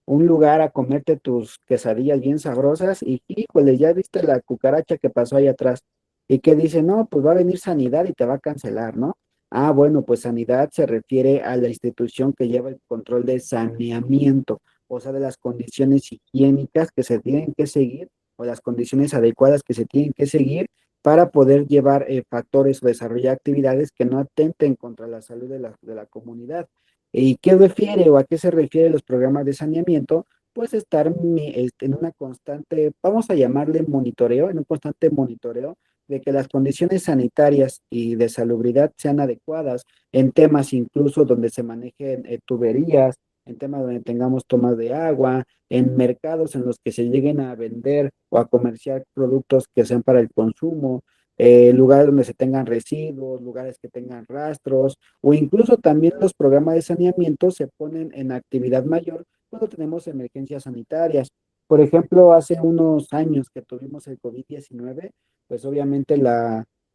un lugar a comerte tus quesadillas bien sabrosas y, híjole, ya viste la cucaracha que pasó ahí atrás y que dice, no, pues va a venir Sanidad y te va a cancelar, ¿no? Ah, bueno, pues Sanidad se refiere a la institución que lleva el control de saneamiento, o sea, de las condiciones higiénicas que se tienen que seguir o las condiciones adecuadas que se tienen que seguir para poder llevar factores o desarrollar actividades que no atenten contra la salud de la comunidad. ¿Y qué refiere o a qué se refiere los programas de saneamiento? Pues estar en una constante, vamos a llamarle monitoreo, en un constante monitoreo de que las condiciones sanitarias y de salubridad sean adecuadas en temas incluso donde se manejen tuberías, en temas donde tengamos tomas de agua, en mercados en los que se lleguen a vender o a comerciar productos que sean para el consumo, lugares donde se tengan residuos, lugares que tengan rastros, o incluso también los programas de saneamiento se ponen en actividad mayor cuando tenemos emergencias sanitarias. Por ejemplo, hace unos años que tuvimos el COVID-19, pues obviamente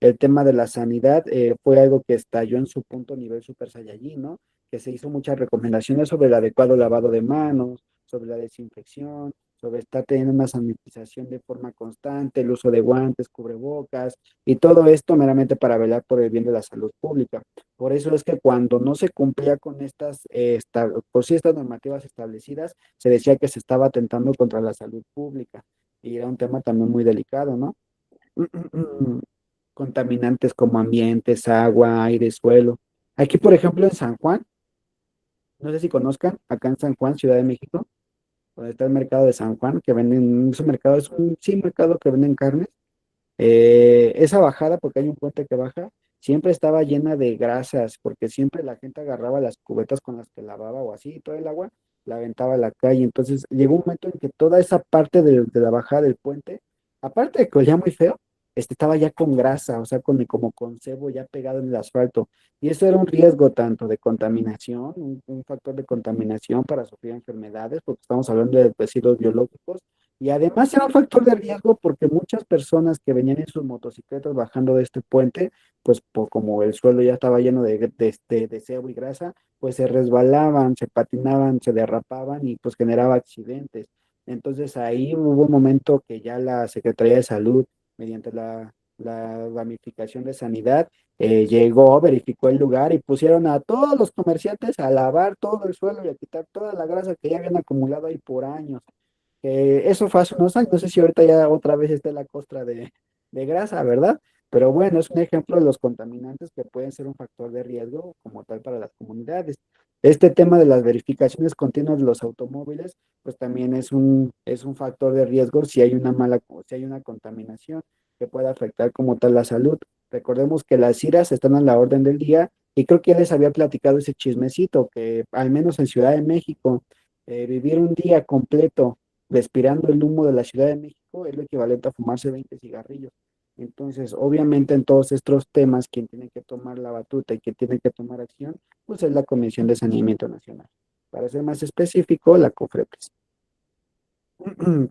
el tema de la sanidad fue algo que estalló en su punto nivel Super Saiyajin, ¿no? Que se hizo muchas recomendaciones sobre el adecuado lavado de manos, sobre la desinfección, sobre estar teniendo una sanitización de forma constante, el uso de guantes, cubrebocas y todo esto meramente para velar por el bien de la salud pública. Por eso es que cuando no se cumplía con por sí estas normativas establecidas, se decía que se estaba atentando contra la salud pública y era un tema también muy delicado, ¿no? Contaminantes como ambientes, agua, aire, suelo. Aquí, por ejemplo, en San Juan, no sé si conozcan, acá en San Juan, Ciudad de México, donde está el mercado de San Juan, que venden, ese mercado es un sí mercado que venden carnes. Esa bajada, porque hay un puente que baja, siempre estaba llena de grasas, porque siempre la gente agarraba las cubetas con las que lavaba o así, y todo el agua la aventaba a la calle. Entonces llegó un momento en que toda esa parte de la bajada del puente, aparte de que olía muy feo, estaba ya con grasa, o sea, como con sebo ya pegado en el asfalto. Y eso era un riesgo tanto de contaminación, un factor de contaminación para sufrir enfermedades, porque estamos hablando de residuos biológicos y además era un factor de riesgo porque muchas personas que venían en sus motocicletas bajando de este puente, pues como el suelo ya estaba lleno de sebo y grasa, pues se resbalaban, se patinaban, se derrapaban y pues generaba accidentes. Entonces ahí hubo un momento que ya la Secretaría de Salud, mediante la ramificación de sanidad, llegó, verificó el lugar y pusieron a todos los comerciantes a lavar todo el suelo y a quitar toda la grasa que ya habían acumulado ahí por años. Eso fue hace unos años, no sé si ahorita ya otra vez está la costra de grasa, ¿verdad? Pero bueno, es un ejemplo de los contaminantes que pueden ser un factor de riesgo como tal para las comunidades. Este tema de las verificaciones continuas de los automóviles, pues también es un factor de riesgo si hay una contaminación que puede afectar como tal la salud. Recordemos que las ciras están a la orden del día y creo que ya les había platicado ese chismecito, que al menos en Ciudad de México, vivir un día completo respirando el humo de la Ciudad de México es lo equivalente a fumarse 20 cigarrillos. Entonces, obviamente en todos estos temas, quien tiene que tomar la batuta y quien tiene que tomar acción, pues es la Comisión de Saneamiento Nacional. Para ser más específico, la COFEPRIS,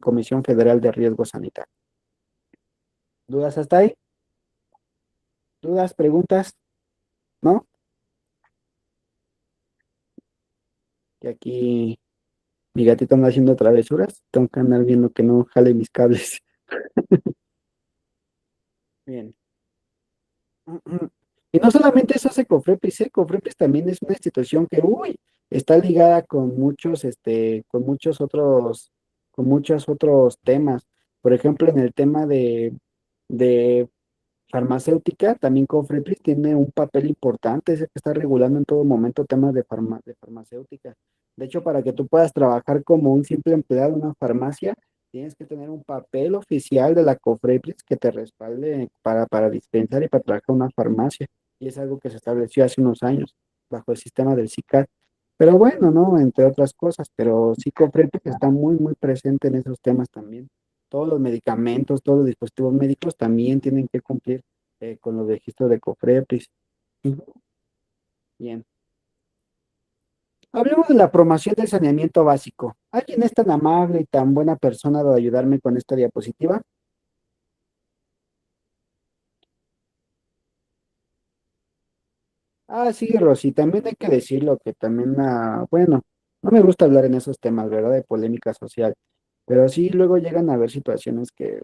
Comisión Federal de Riesgo Sanitario. ¿Dudas hasta ahí? ¿Dudas, preguntas? ¿No? Y aquí mi gatito anda haciendo travesuras, tengo que andar viendo que no jale mis cables. Bien. Y no solamente eso hace Cofrepris, Cofrepris también es una institución que, está ligada con muchos otros temas. Por ejemplo, en el tema de farmacéutica, también Cofrepris tiene un papel importante, es el que está regulando en todo momento temas de farmacéutica. De hecho, para que tú puedas trabajar como un simple empleado en una farmacia, tienes que tener un papel oficial de la Cofrepris que te respalde para dispensar y para trabajar en una farmacia. Y es algo que se estableció hace unos años bajo el sistema del SICAD. Pero bueno, ¿no? Entre otras cosas, pero sí Cofrepris está muy, muy presente en esos temas también. Todos los medicamentos, todos los dispositivos médicos también tienen que cumplir con los registros de COFREPRIS. Ujú. Bien. Hablemos de la promoción del saneamiento básico. ¿Alguien es tan amable y tan buena persona de ayudarme con esta diapositiva? Ah, sí, Rosy, también hay que decirlo que también, bueno, no me gusta hablar en esos temas, ¿verdad? De polémica social, pero sí luego llegan a haber situaciones que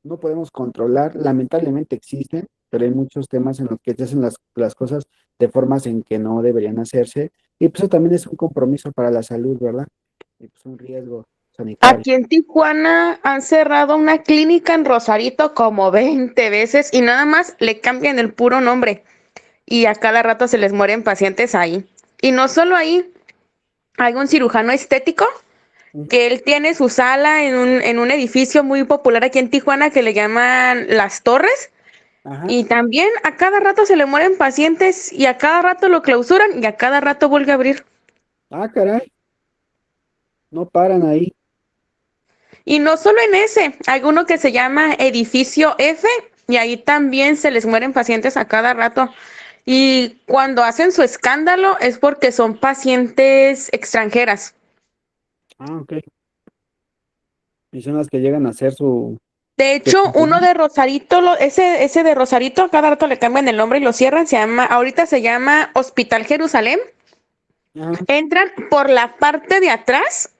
no podemos controlar, lamentablemente existen, pero hay muchos temas en los que se hacen las cosas de formas en que no deberían hacerse, y pues eso también es un compromiso para la salud, ¿verdad? Y pues un riesgo sanitario. Aquí en Tijuana han cerrado una clínica en Rosarito como 20 veces y nada más le cambian el puro nombre y a cada rato se les mueren pacientes ahí. Y no solo ahí, hay un cirujano estético Ujú. que él tiene su sala en un edificio muy popular aquí en Tijuana que le llaman Las Torres. Ajá. Y también a cada rato se le mueren pacientes y a cada rato lo clausuran y a cada rato vuelve a abrir. Ah, caray, no paran ahí. Y no solo en ese, hay uno que se llama Edificio F y ahí también se les mueren pacientes a cada rato. Y cuando hacen su escándalo es porque son pacientes extranjeras. Ah, ok. Y son las que llegan a hacer De su hecho, uno de Rosarito, ese de Rosarito, a cada rato le cambian el nombre y lo cierran. Ahorita se llama Hospital Jerusalén. Ajá. Entran por la parte de atrás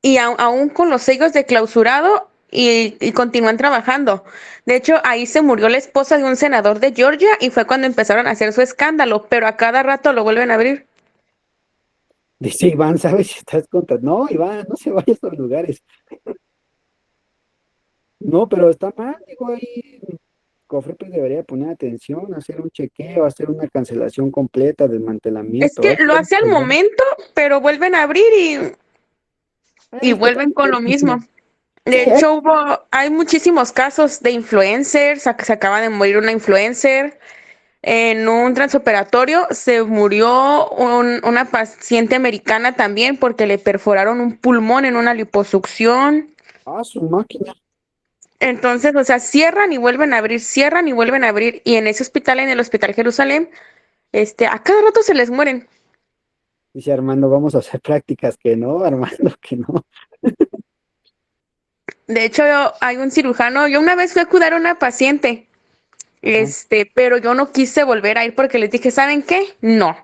y aún con los sellos de clausurado y continúan trabajando. De hecho, ahí se murió la esposa de un senador de Georgia y fue cuando empezaron a hacer su escándalo, pero a cada rato lo vuelven a abrir. Dice Iván, ¿sabes si estás contra? No, Iván, no se vaya a esos lugares. No, pero está mal, digo, ahí Cofepris debería poner atención, hacer un chequeo, hacer una cancelación completa, Es desmantelamiento. que Hay que lo hace al resolver. momento, pero vuelven a abrir y Es que vuelven con lo mismo. sí, De hecho, hay muchísimos casos de influencers, se acaba de morir una influencer. En un transoperatorio se murió una paciente americana también porque le perforaron un pulmón en una liposucción. su máquina. Entonces, o sea, cierran y vuelven a abrir, cierran y vuelven a abrir. Y en ese hospital, en el Hospital Jerusalén, a cada rato se les mueren. Dice Armando, vamos a hacer prácticas que no, Armando, que no. De hecho, hay un cirujano, yo una vez fui a cuidar a una paciente, Ajá. pero yo no quise volver a ir porque les dije, ¿saben qué? No.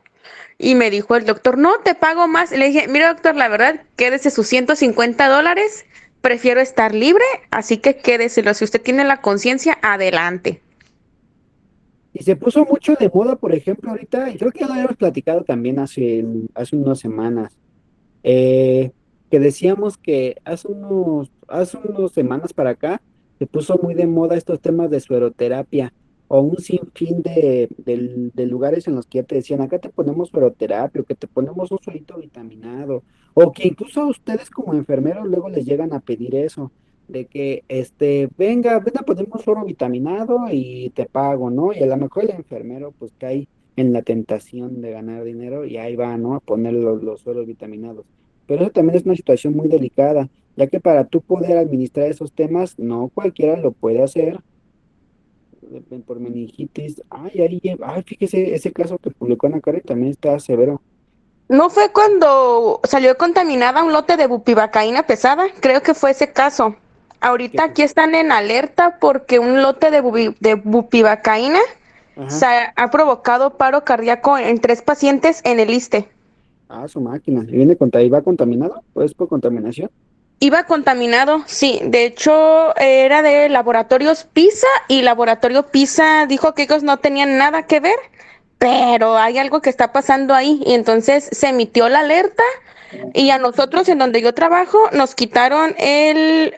Y me dijo el doctor, no, te pago más. Y le dije, mira, doctor, la verdad, quédese sus $150. Prefiero estar libre, así que quédeselo. Si usted tiene la conciencia, adelante. Y se puso mucho de moda, por ejemplo, ahorita, y creo que ya lo habíamos platicado también hace unas semanas, eh, que decíamos que hace unos semanas para acá se puso muy de moda estos temas de sueroterapia o un sinfín de lugares en los que ya te decían, acá te ponemos sueroterapia, o que te ponemos un suerito vitaminado, o que incluso a ustedes como enfermeros luego les llegan a pedir eso, de que, venga, ven a ponerme un suero vitaminado y te pago, ¿no? Y a lo mejor el enfermero pues cae en la tentación de ganar dinero y ahí va, ¿no? A poner los sueros vitaminados. Pero eso también es una situación muy delicada, ya que para tú poder administrar esos temas, no cualquiera lo puede hacer por meningitis. Ay, fíjese, ese caso que publicó Ana Karen también está severo. ¿No fue cuando salió contaminada un lote de bupivacaína pesada? Creo que fue ese caso. Que, Ahorita aquí están en alerta porque un lote de bupivacaína ajá, ha provocado paro cardíaco en 3 pacientes en el ISSSTE. su máquina. ¿Y va contaminado? Pues por contaminación. Iba contaminado, sí. De hecho, era de Laboratorios PISA y Laboratorio PISA dijo que ellos no tenían nada que ver, pero hay algo que está pasando ahí y entonces se emitió la alerta y a nosotros en donde yo trabajo nos quitaron el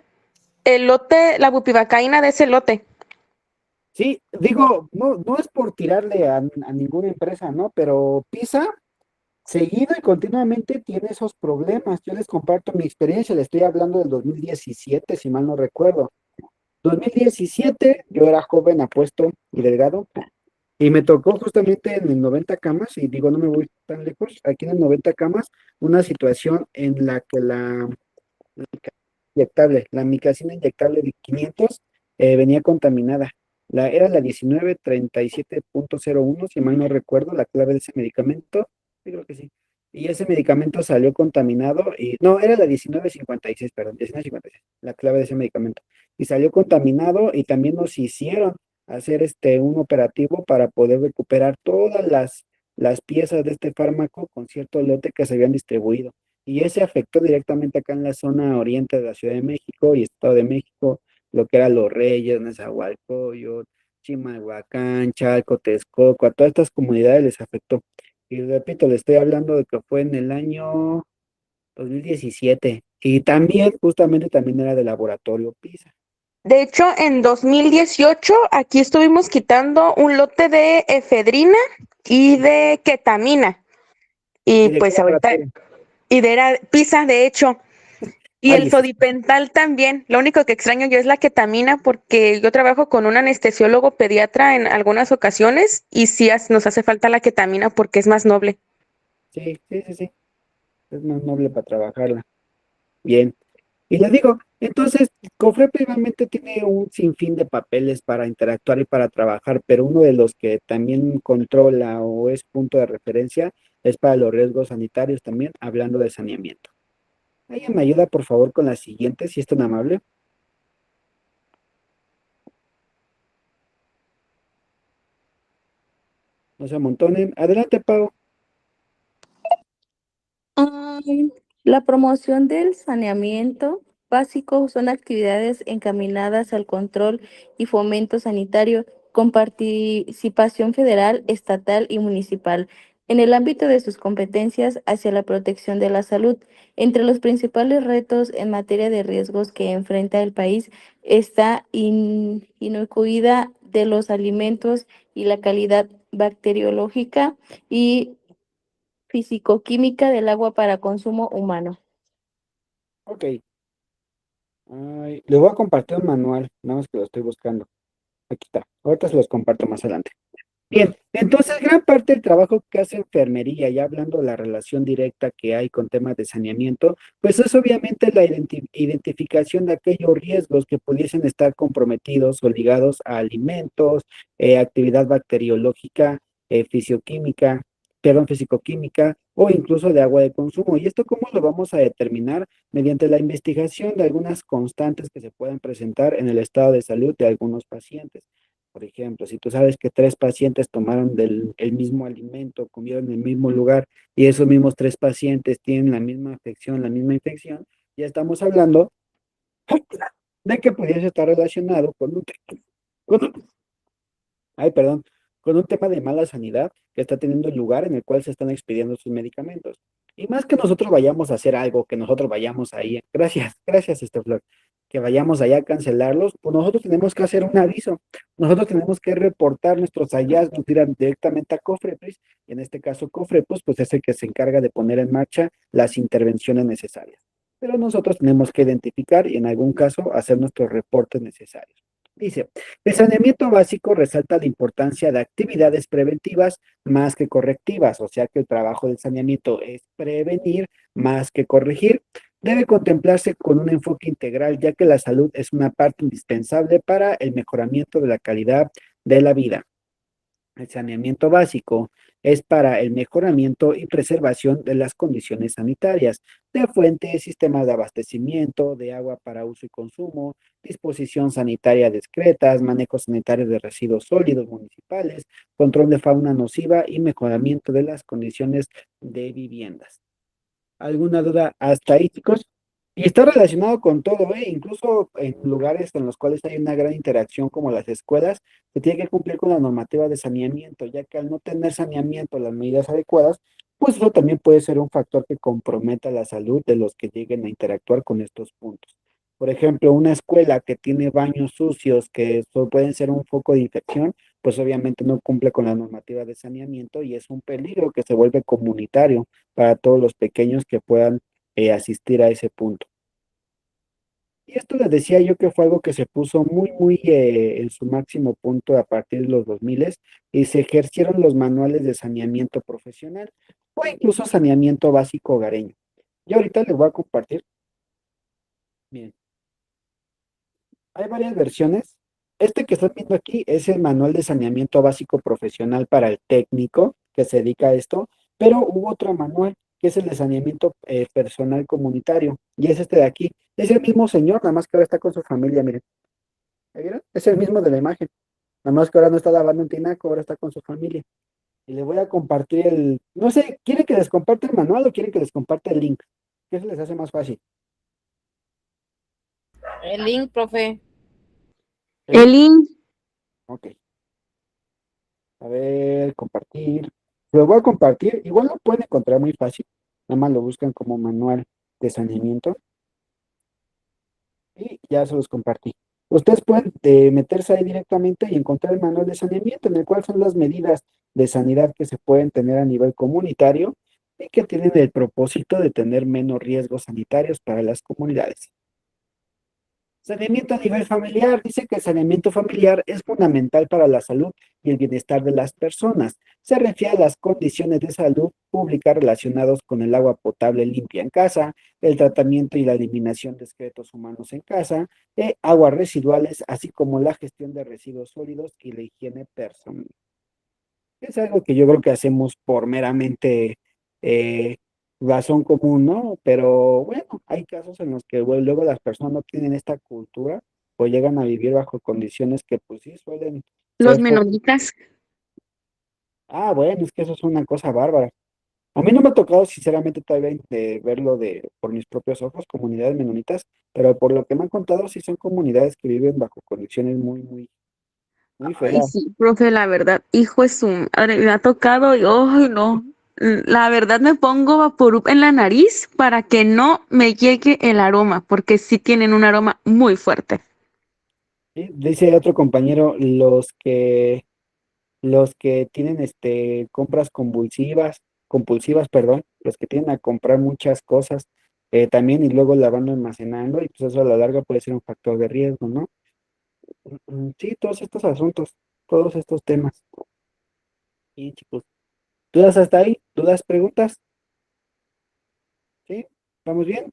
lote, la bupivacaína de ese lote. Sí, digo, no es por tirarle a ninguna empresa, ¿no? Pero PISA seguido y continuamente tiene esos problemas. Yo les comparto mi experiencia, le estoy hablando del 2017, si mal no recuerdo. 2017, yo era joven, apuesto y delgado, y me tocó justamente en el 90 camas, y digo, no me voy tan lejos, aquí en el 90 camas, una situación en la que la micacina inyectable de 500 venía contaminada. Era la 1937.01, si mal no recuerdo, la clave de ese medicamento. Sí, creo que sí. Y ese medicamento salió contaminado, y no, era la 1956, perdón, 1956, la clave de ese medicamento. Y salió contaminado y también nos hicieron hacer un operativo para poder recuperar todas las piezas de este fármaco con cierto lote que se habían distribuido. Y ese afectó directamente acá en la zona oriente de la Ciudad de México y Estado de México, lo que eran Los Reyes, Nezahualcóyotl, Chimalhuacán, Chalco, Texcoco, a todas estas comunidades les afectó. Y repito, le estoy hablando de que fue en el año 2017. Y también, justamente, también era de laboratorio PISA. De hecho, en 2018 aquí estuvimos quitando un lote de efedrina y de ketamina. ¿Y Y de qué pues ahorita, laboratorio? y de era PISA, de hecho. Y Ay, el sodipental también. Lo único que extraño yo es la ketamina porque yo trabajo con un anestesiólogo pediatra en algunas ocasiones y sí nos hace falta la ketamina porque es más noble. sí, sí, sí, sí. Es más noble para trabajarla. Bien. Y le digo, entonces, COFEPRIS realmente tiene un sinfín de papeles para interactuar y para trabajar, pero uno de los que también controla o es punto de referencia es para los riesgos sanitarios también, hablando de saneamiento. ¿Alguien me ayuda, por favor, con la siguiente, si es tan amable? No se amontonen. Adelante, Pau. La promoción del saneamiento básico son actividades encaminadas al control y fomento sanitario con participación federal, estatal y municipal en el ámbito de sus competencias hacia la protección de la salud. Entre los principales retos en materia de riesgos que enfrenta el país está inocuidad de los alimentos y la calidad bacteriológica y fisicoquímica del agua para consumo humano. Ok. Ay, les voy a compartir un manual, nada más que lo estoy buscando. Aquí está. Ahorita se los comparto más adelante. Bien, entonces gran parte del trabajo que hace enfermería, ya hablando de la relación directa que hay con temas de saneamiento, pues es obviamente la identificación de aquellos riesgos que pudiesen estar comprometidos o ligados a alimentos, actividad bacteriológica, fisioquímica, perdón, fisicoquímica o incluso de agua de consumo. ¿Y esto cómo lo vamos a determinar? Mediante la investigación de algunas constantes que se pueden presentar en el estado de salud de algunos pacientes. Por ejemplo, si tú sabes que 3 pacientes tomaron el mismo alimento, comieron en el mismo lugar y esos mismos 3 pacientes tienen la misma afección, la misma infección, ya estamos hablando de que pudiese estar relacionado con un ay, perdón, con un tema de mala sanidad que está teniendo lugar en el cual se están expidiendo sus medicamentos. Y más que nosotros vayamos a hacer algo, que nosotros vayamos ahí, gracias, Flor, que vayamos allá a cancelarlos, pues nosotros tenemos que hacer un aviso, nosotros tenemos que reportar nuestros hallazgos directamente a Cofrepris, y en este caso Cofrepris, pues es el que se encarga de poner en marcha las intervenciones necesarias. Pero nosotros tenemos que identificar y en algún caso hacer nuestros reportes necesarios. Dice, el saneamiento básico resalta la importancia de actividades preventivas más que correctivas, o sea que el trabajo del saneamiento es prevenir más que corregir. Debe contemplarse con un enfoque integral, ya que la salud es una parte indispensable para el mejoramiento de la calidad de la vida. El saneamiento básico es para el mejoramiento y preservación de las condiciones sanitarias, de fuentes, sistemas de abastecimiento, de agua para uso y consumo, disposición sanitaria discretas, manejo sanitario de residuos sólidos municipales, control de fauna nociva y mejoramiento de las condiciones de viviendas. ¿Alguna duda hasta ahí, chicos? Y está relacionado con todo, ¿eh? Incluso en lugares en los cuales hay una gran interacción como las escuelas, se tiene que cumplir con la normativa de saneamiento, ya que al no tener saneamiento, las medidas adecuadas, pues eso también puede ser un factor que comprometa la salud de los que lleguen a interactuar con estos puntos. Por ejemplo, una escuela que tiene baños sucios que pueden ser un foco de infección, pues obviamente no cumple con la normativa de saneamiento y es un peligro que se vuelve comunitario para todos los pequeños que puedan asistir a ese punto. Y esto les decía yo que fue algo que se puso muy en su máximo punto a partir de los 2000 y se ejercieron los manuales de saneamiento profesional o incluso saneamiento básico hogareño. Y ahorita les voy a compartir. Bien, hay varias versiones. Este que están viendo aquí es el manual de saneamiento básico profesional para el técnico que se dedica a esto, pero hubo otro manual que es el de saneamiento personal comunitario, y es este de aquí. Es el mismo señor, nada más que ahora está con su familia, miren. ¿Ya vieron? Es el mismo de la imagen, nada más que ahora no está lavando un tinaco, ahora está con su familia. Y le voy a compartir no sé, ¿quieren que les comparte el manual o quieren que les comparte el link? ¿Qué se les hace más fácil? El link, profe. ¿El link? Elin, Ok. A ver, compartir. Lo voy a compartir. Igual lo pueden encontrar muy fácil. Nada más lo buscan como manual de saneamiento. Y ya se los compartí. Ustedes pueden meterse ahí directamente y encontrar el manual de saneamiento, en el cual son las medidas de sanidad que se pueden tener a nivel comunitario y que tienen el propósito de tener menos riesgos sanitarios para las comunidades. Saneamiento a nivel familiar. Dice que el saneamiento familiar es fundamental para la salud y el bienestar de las personas. Se refiere a las condiciones de salud pública relacionadas con el agua potable limpia en casa, el tratamiento y la eliminación de excretos humanos en casa, aguas residuales, así como la gestión de residuos sólidos y la higiene personal. Es algo que yo creo que hacemos por meramente eh, razón común, ¿no? Pero bueno, hay casos en los que bueno, luego las personas no tienen esta cultura o llegan a vivir bajo condiciones que pues sí suelen los ser... menonitas. Ah, bueno, es que eso es una cosa bárbara. A mí no me ha tocado, sinceramente, todavía verlo por mis propios ojos, comunidades menonitas, pero por lo que me han contado, sí son comunidades que viven bajo condiciones muy, muy, muy Ay, feas. sí, profe, la verdad, hijo es su madre, me ha tocado y, ay, no. La verdad me pongo Vaporub en la nariz para que no me llegue el aroma, porque sí tienen un aroma muy fuerte. ¿Sí? Dice otro compañero, los que tienen compras compulsivas, perdón, los que tienden a comprar muchas cosas también y luego la van almacenando y pues eso a la larga puede ser un factor de riesgo, ¿no? Sí, todos estos asuntos, todos estos temas. Y chicos, ¿dudas hasta ahí? ¿Dudas, preguntas? ¿Sí? ¿Vamos bien?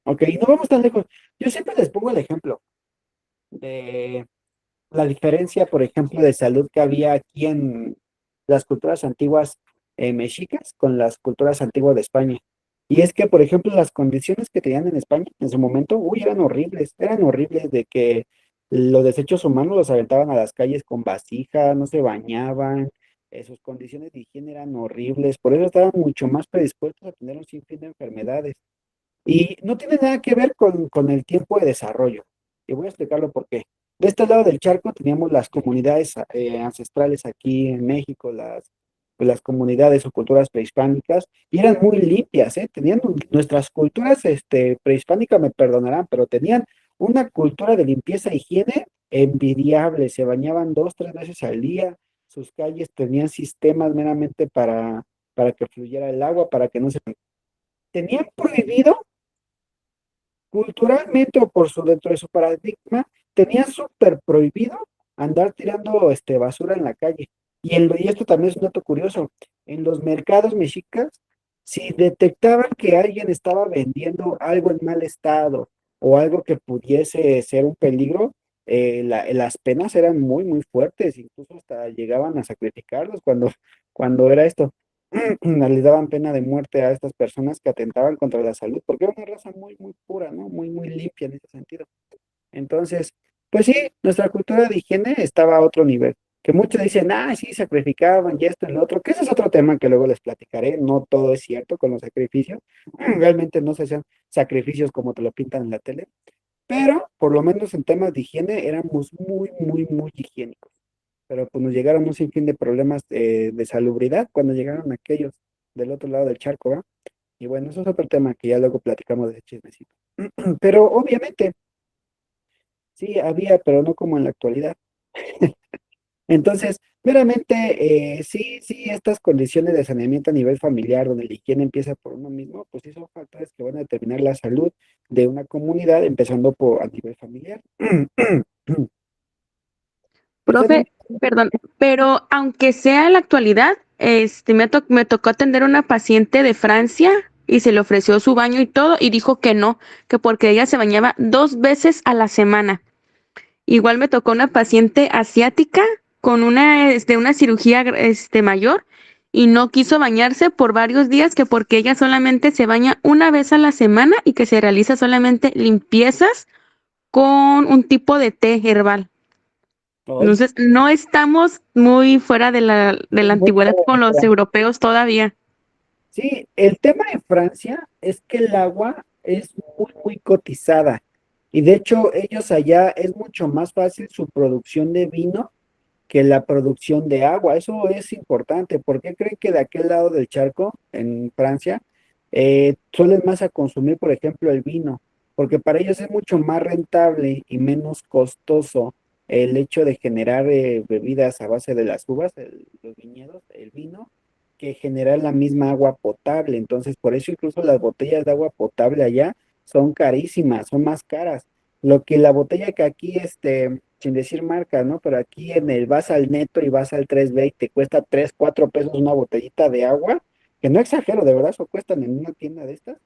Ok, no vamos tan lejos. Yo siempre les pongo el ejemplo de la diferencia, por ejemplo, de salud que había aquí en las culturas antiguas mexicas con las culturas antiguas de España. Y es que, por ejemplo, las condiciones que tenían en España en su momento, uy, eran horribles de que los desechos humanos los aventaban a las calles con vasija, no se bañaban, sus condiciones de higiene eran horribles, por eso estaban mucho más predispuestos a tener un sinfín de enfermedades. Y no tiene nada que ver con el tiempo de desarrollo. Y voy a explicarlo por qué. De este lado del charco teníamos las comunidades ancestrales aquí en México, las comunidades o culturas prehispánicas, y eran muy limpias, ¿eh? Tenían nuestras culturas prehispánicas, me perdonarán, pero tenían una cultura de limpieza e higiene envidiable. Se bañaban 2, 3 veces al día, sus calles tenían sistemas meramente para que fluyera el agua, para que no se... Tenían prohibido culturalmente o dentro de su paradigma, tenía súper prohibido andar tirando basura en la calle. Y esto también es un dato curioso. En los mercados mexicas, si detectaban que alguien estaba vendiendo algo en mal estado o algo que pudiese ser un peligro, las penas eran muy, muy fuertes, incluso hasta llegaban a sacrificarlos cuando era esto. Les daban pena de muerte a estas personas que atentaban contra la salud, porque era una raza muy, muy pura, ¿no? Muy, muy limpia en ese sentido. Entonces, pues sí, nuestra cultura de higiene estaba a otro nivel. Que muchos dicen, ah, sí, sacrificaban y esto y lo otro, que ese es otro tema que luego les platicaré. No todo es cierto con los sacrificios. Realmente no se hacían sacrificios como te lo pintan en la tele, pero por lo menos en temas de higiene éramos muy, muy, muy higiénicos, pero pues nos llegaron un sinfín de problemas de salubridad cuando llegaron aquellos del otro lado del charco, ¿va? Y bueno, eso es otro tema que ya luego platicamos de ese chismecito. Pero obviamente, sí, había, pero no como en la actualidad. Entonces, meramente, sí, sí, estas condiciones de saneamiento a nivel familiar, donde la higiene empieza por uno mismo, pues sí son factores que van a determinar la salud de una comunidad, empezando por a nivel familiar. ¿Estás bien? Profe, perdón, pero aunque sea en la actualidad, me tocó atender a una paciente de Francia y se le ofreció su baño y todo y dijo que no, que porque ella se bañaba 2 veces a la semana. Igual me tocó una paciente asiática con una cirugía mayor y no quiso bañarse por varios días que porque ella solamente se baña una vez a la semana y que se realiza solamente limpiezas con un tipo de té herbal. Ay, Entonces, no estamos muy fuera de la mucho. antigüedad con los europeos todavía. Sí, el tema de Francia es que el agua es muy, muy cotizada y de hecho ellos allá es mucho más fácil su producción de vino que la producción de agua. Eso es importante. ¿Por qué creen que de aquel lado del charco, en Francia, suelen más a consumir, por ejemplo, el vino? Porque para ellos es mucho más rentable y menos costoso el hecho de generar bebidas a base de las uvas, los viñedos, el vino, que generar la misma agua potable. Entonces, por eso incluso las botellas de agua potable allá son carísimas, son más caras. Lo que la botella que aquí, sin decir marcas, ¿no? Pero aquí vas al Neto y vas al 3B y te cuesta 3, 4 pesos una botellita de agua, que no exagero, de verdad, eso cuestan en una tienda de estas.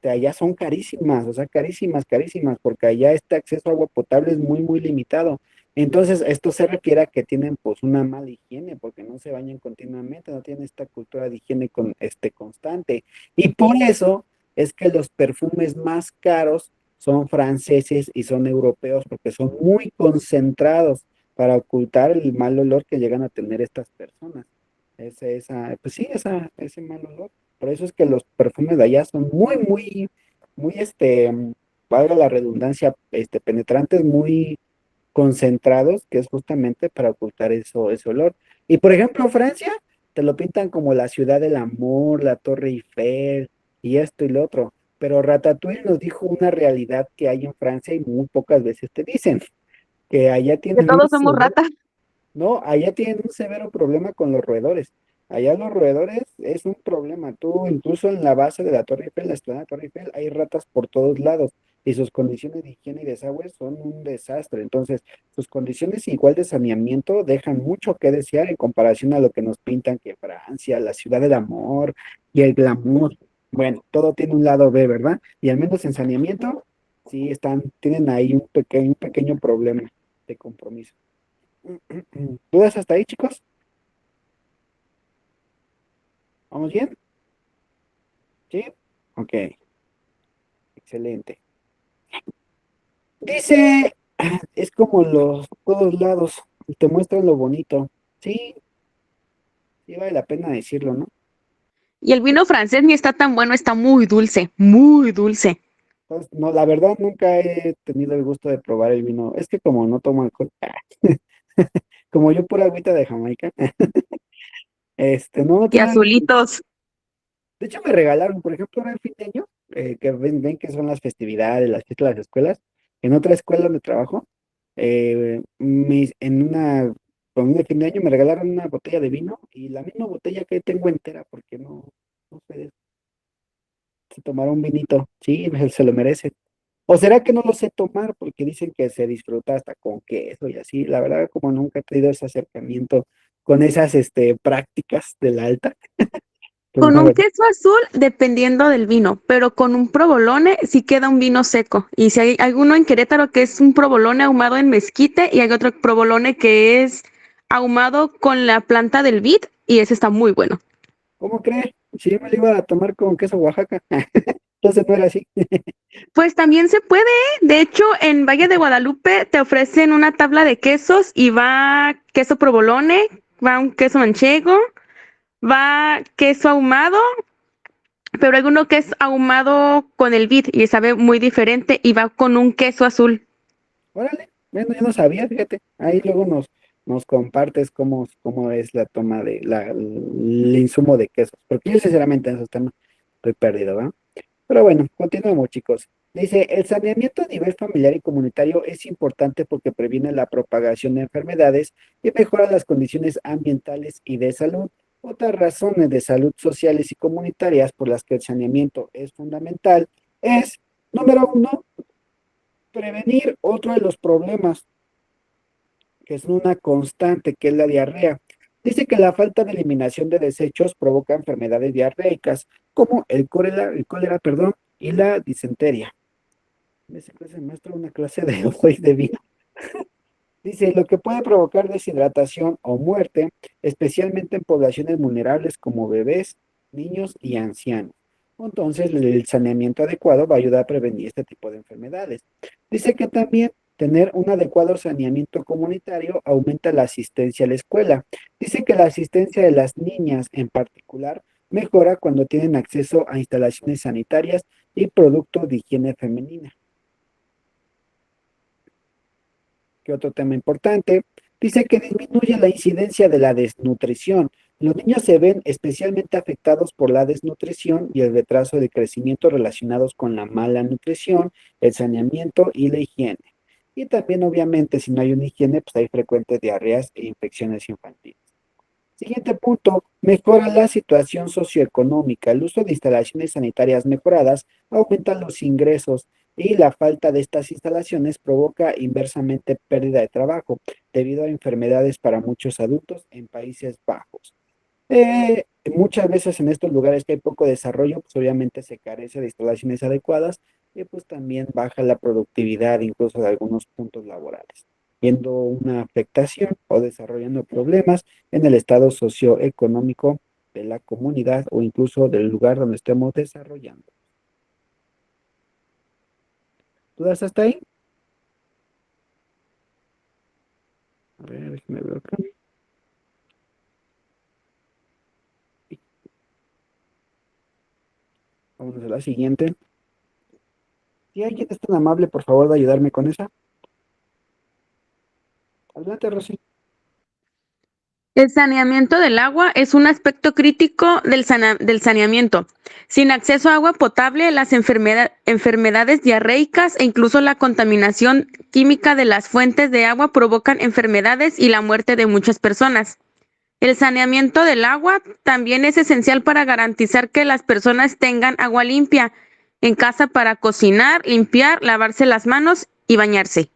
Allá son carísimas, o sea, carísimas, carísimas, porque allá este acceso a agua potable es muy, muy limitado. Entonces, esto se refiere a que tienen pues una mala higiene, porque no se bañan continuamente, no tienen esta cultura de higiene constante. Y por eso es que los perfumes más caros son franceses y son europeos, porque son muy concentrados para ocultar el mal olor que llegan a tener estas personas. Pues sí, ese mal olor. Por eso es que los perfumes de allá son muy, valga la redundancia, penetrantes, muy concentrados, que es justamente para ocultar ese olor. Y por ejemplo, Francia, te lo pintan como la ciudad del amor, la Torre Eiffel, y esto y lo otro. Pero Ratatouille nos dijo una realidad que hay en Francia y muy pocas veces te dicen, que allá Que tienen un todos somos severo. ratas. No, allá tienen un severo problema con los roedores. Allá los roedores es un problema. Tú, incluso en la base de la Torre Eiffel, la explanada de la Torre Eiffel, hay ratas por todos lados y sus condiciones de higiene y desagüe son un desastre. Entonces, sus condiciones igual de saneamiento dejan mucho que desear en comparación a lo que nos pintan que Francia, la ciudad del amor y el glamour. Bueno, todo tiene un lado B, ¿verdad? Y al menos en saneamiento, sí tienen ahí un pequeño problema de compromiso. ¿Dudas hasta ahí, chicos? ¿Vamos bien? ¿Sí? Ok, excelente. Dice, es como todos lados, y te muestran lo bonito. Sí, sí vale la pena decirlo, ¿no? Y el vino francés ni está tan bueno, está muy dulce, muy dulce. Entonces, no, la verdad nunca he tenido el gusto de probar el vino. Es que como no tomo alcohol, como yo pura agüita de Jamaica, no he Y tenido azulitos. de hecho, me regalaron, por ejemplo, ahora el fin de año, que ven que son las festividades, las fiestas de las escuelas. En otra escuela donde trabajo, con un fin de año me regalaron una botella de vino y la misma botella que tengo entera, porque no sé, se tomaron un vinito. Sí, se lo merece. ¿O será que no lo sé tomar? Porque dicen que se disfruta hasta con queso y así. La verdad, como nunca he tenido ese acercamiento con esas, prácticas de la alta, pues Con no, un ¿verdad? queso azul, dependiendo del vino, pero con un provolone sí queda un vino seco. Y si hay alguno en Querétaro que es un provolone ahumado en mezquite y hay otro provolone que es ahumado con la planta del vid y ese está muy bueno. ¿Cómo cree? Si yo me lo iba a tomar con queso Oaxaca. Entonces no era así. Pues también se puede, ¿eh? De hecho, en Valle de Guadalupe te ofrecen una tabla de quesos y va queso provolone, va un queso manchego, va queso ahumado, pero hay uno que es ahumado con el vid y sabe muy diferente y va con un queso azul. Órale, bueno, yo no sabía, fíjate. Ahí luego nos compartes cómo es la toma el insumo de quesos. Porque yo sinceramente en esos temas estoy perdido, ¿verdad? Pero bueno, continuemos, chicos. Dice, el saneamiento a nivel familiar y comunitario es importante porque previene la propagación de enfermedades y mejora las condiciones ambientales y de salud. Otras razones de salud sociales y comunitarias por las que el saneamiento es fundamental es, número uno, prevenir otro de los problemas que es una constante, que es la diarrea. Dice que la falta de eliminación de desechos provoca enfermedades diarreicas, como el cólera, y la disenteria. En esa clase muestra una clase de hoy de vino. Dice, lo que puede provocar deshidratación o muerte, especialmente en poblaciones vulnerables como bebés, niños y ancianos. Entonces, el saneamiento adecuado va a ayudar a prevenir este tipo de enfermedades. Dice que también tener un adecuado saneamiento comunitario aumenta la asistencia a la escuela. Dice que la asistencia de las niñas en particular mejora cuando tienen acceso a instalaciones sanitarias y productos de higiene femenina. ¿Qué otro tema importante? Dice que disminuye la incidencia de la desnutrición. Los niños se ven especialmente afectados por la desnutrición y el retraso de crecimiento relacionados con la mala nutrición, el saneamiento y la higiene. Y también, obviamente, si no hay una higiene, pues hay frecuentes diarreas e infecciones infantiles. Siguiente punto, mejora la situación socioeconómica. El uso de instalaciones sanitarias mejoradas aumenta los ingresos y la falta de estas instalaciones provoca inversamente pérdida de trabajo debido a enfermedades para muchos adultos en Países Bajos. Muchas veces en estos lugares que hay poco desarrollo, pues obviamente se carece de instalaciones adecuadas y pues también baja la productividad incluso de algunos puntos laborales, viendo una afectación o desarrollando problemas en el estado socioeconómico de la comunidad o incluso del lugar donde estemos desarrollando. ¿Dudas hasta ahí? A ver, déjame ver acá. Vámonos a la siguiente. Si alguien es tan amable, por favor, de ayudarme con esa. Adelante, Rosy. El saneamiento del agua es un aspecto crítico del saneamiento. Sin acceso a agua potable, las enfermedades diarreicas e incluso la contaminación química de las fuentes de agua provocan enfermedades y la muerte de muchas personas. El saneamiento del agua también es esencial para garantizar que las personas tengan agua limpia en casa para cocinar, limpiar, lavarse las manos y bañarse.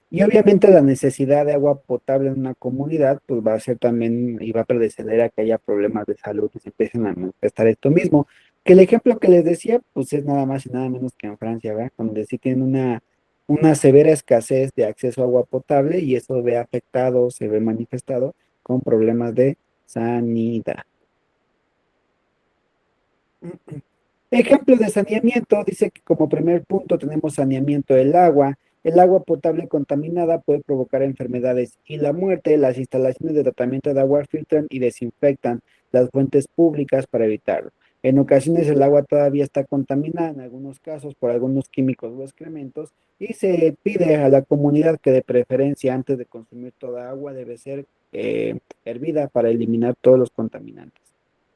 Y obviamente la necesidad de agua potable en una comunidad, pues va a ser también, y va a predeceder a que haya problemas de salud y se empiecen a manifestar esto mismo. Que el ejemplo que les decía, pues es nada más y nada menos que en Francia, ¿verdad? Donde sí tienen una severa escasez de acceso a agua potable y eso ve afectado, se ve manifestado con problemas de sanidad. Ejemplo de saneamiento, dice que como primer punto tenemos saneamiento del agua. El agua potable contaminada puede provocar enfermedades y la muerte. Las instalaciones de tratamiento de agua filtran y desinfectan las fuentes públicas para evitarlo. En ocasiones el agua todavía está contaminada, en algunos casos por algunos químicos o excrementos, y se pide a la comunidad que de preferencia antes de consumir toda agua debe ser hervida para eliminar todos los contaminantes.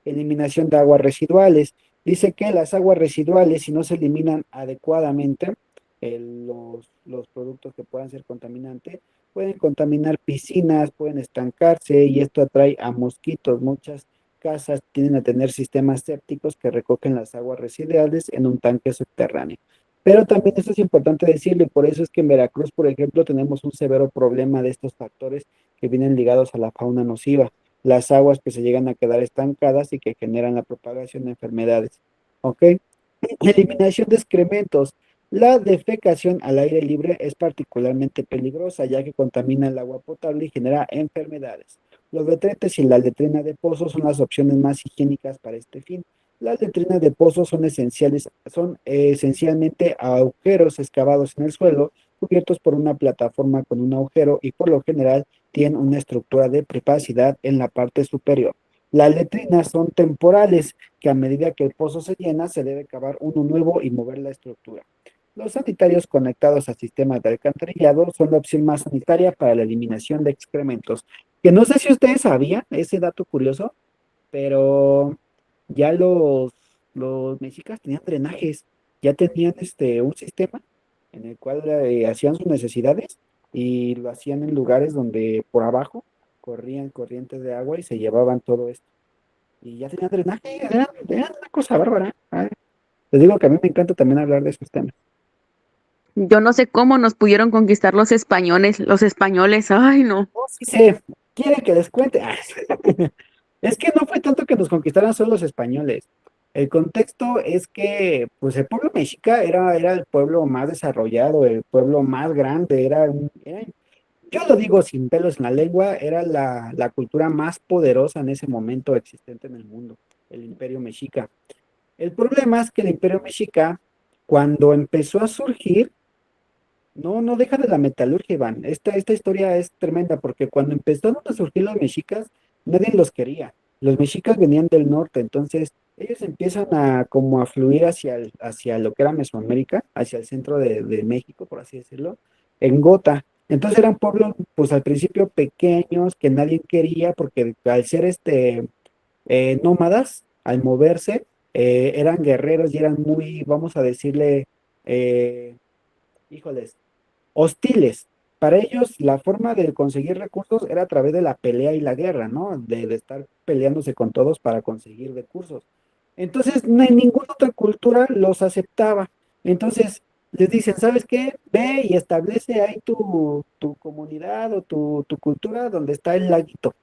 Eliminación de aguas residuales. Dice que las aguas residuales, si no se eliminan adecuadamente, los productos que puedan ser contaminantes, pueden contaminar piscinas, pueden estancarse y esto atrae a mosquitos. Muchas casas tienden a tener sistemas sépticos que recogen las aguas residuales en un tanque subterráneo. Pero también esto es importante decirlo y por eso es que en Veracruz, por ejemplo, tenemos un severo problema de estos factores que vienen ligados a la fauna nociva, las aguas que se llegan a quedar estancadas y que generan la propagación de enfermedades. ¿Ok? Eliminación de excrementos. La defecación al aire libre es particularmente peligrosa ya que contamina el agua potable y genera enfermedades. Los retretes y la letrina de pozos son las opciones más higiénicas para este fin. Las letrinas de pozos son esencialmente agujeros excavados en el suelo, cubiertos por una plataforma con un agujero y por lo general tienen una estructura de privacidad en la parte superior. Las letrinas son temporales, que a medida que el pozo se llena, se debe cavar uno nuevo y mover la estructura. Los sanitarios conectados a sistemas de alcantarillado son la opción más sanitaria para la eliminación de excrementos. Que no sé si ustedes sabían ese dato curioso, pero ya los mexicas tenían drenajes, ya tenían un sistema en el cual hacían sus necesidades y lo hacían en lugares donde por abajo corrían corrientes de agua y se llevaban todo esto. Y ya tenían drenaje, era una cosa bárbara. Ay, les digo que a mí me encanta también hablar de esos temas. Yo no sé cómo nos pudieron conquistar los españoles, ay no. Oh, sí sé, quiere que les cuente. Es que no fue tanto que nos conquistaran solo los españoles. El contexto es que, pues, el pueblo mexica era el pueblo más desarrollado, el pueblo más grande, yo lo digo sin pelos en la lengua, era la cultura más poderosa en ese momento existente en el mundo, el Imperio Mexica. El problema es que el Imperio Mexica, cuando empezó a surgir, no deja de la metalurgia, Iván. Esta historia es tremenda porque cuando empezaron a surgir los mexicas, nadie los quería. Los mexicas venían del norte, entonces ellos empiezan a como a fluir hacia lo que era Mesoamérica, hacia el centro de México, por así decirlo, en gota. Entonces eran pueblos, pues al principio pequeños, que nadie quería, porque al ser nómadas, al moverse, eran guerreros y eran muy, vamos a decirle, híjoles, hostiles. Para ellos, la forma de conseguir recursos era a través de la pelea y la guerra, ¿no? De estar peleándose con todos para conseguir recursos. Entonces, ninguna otra cultura los aceptaba. Entonces, les dicen, ¿sabes qué? Ve y establece ahí tu comunidad o tu cultura donde está el laguito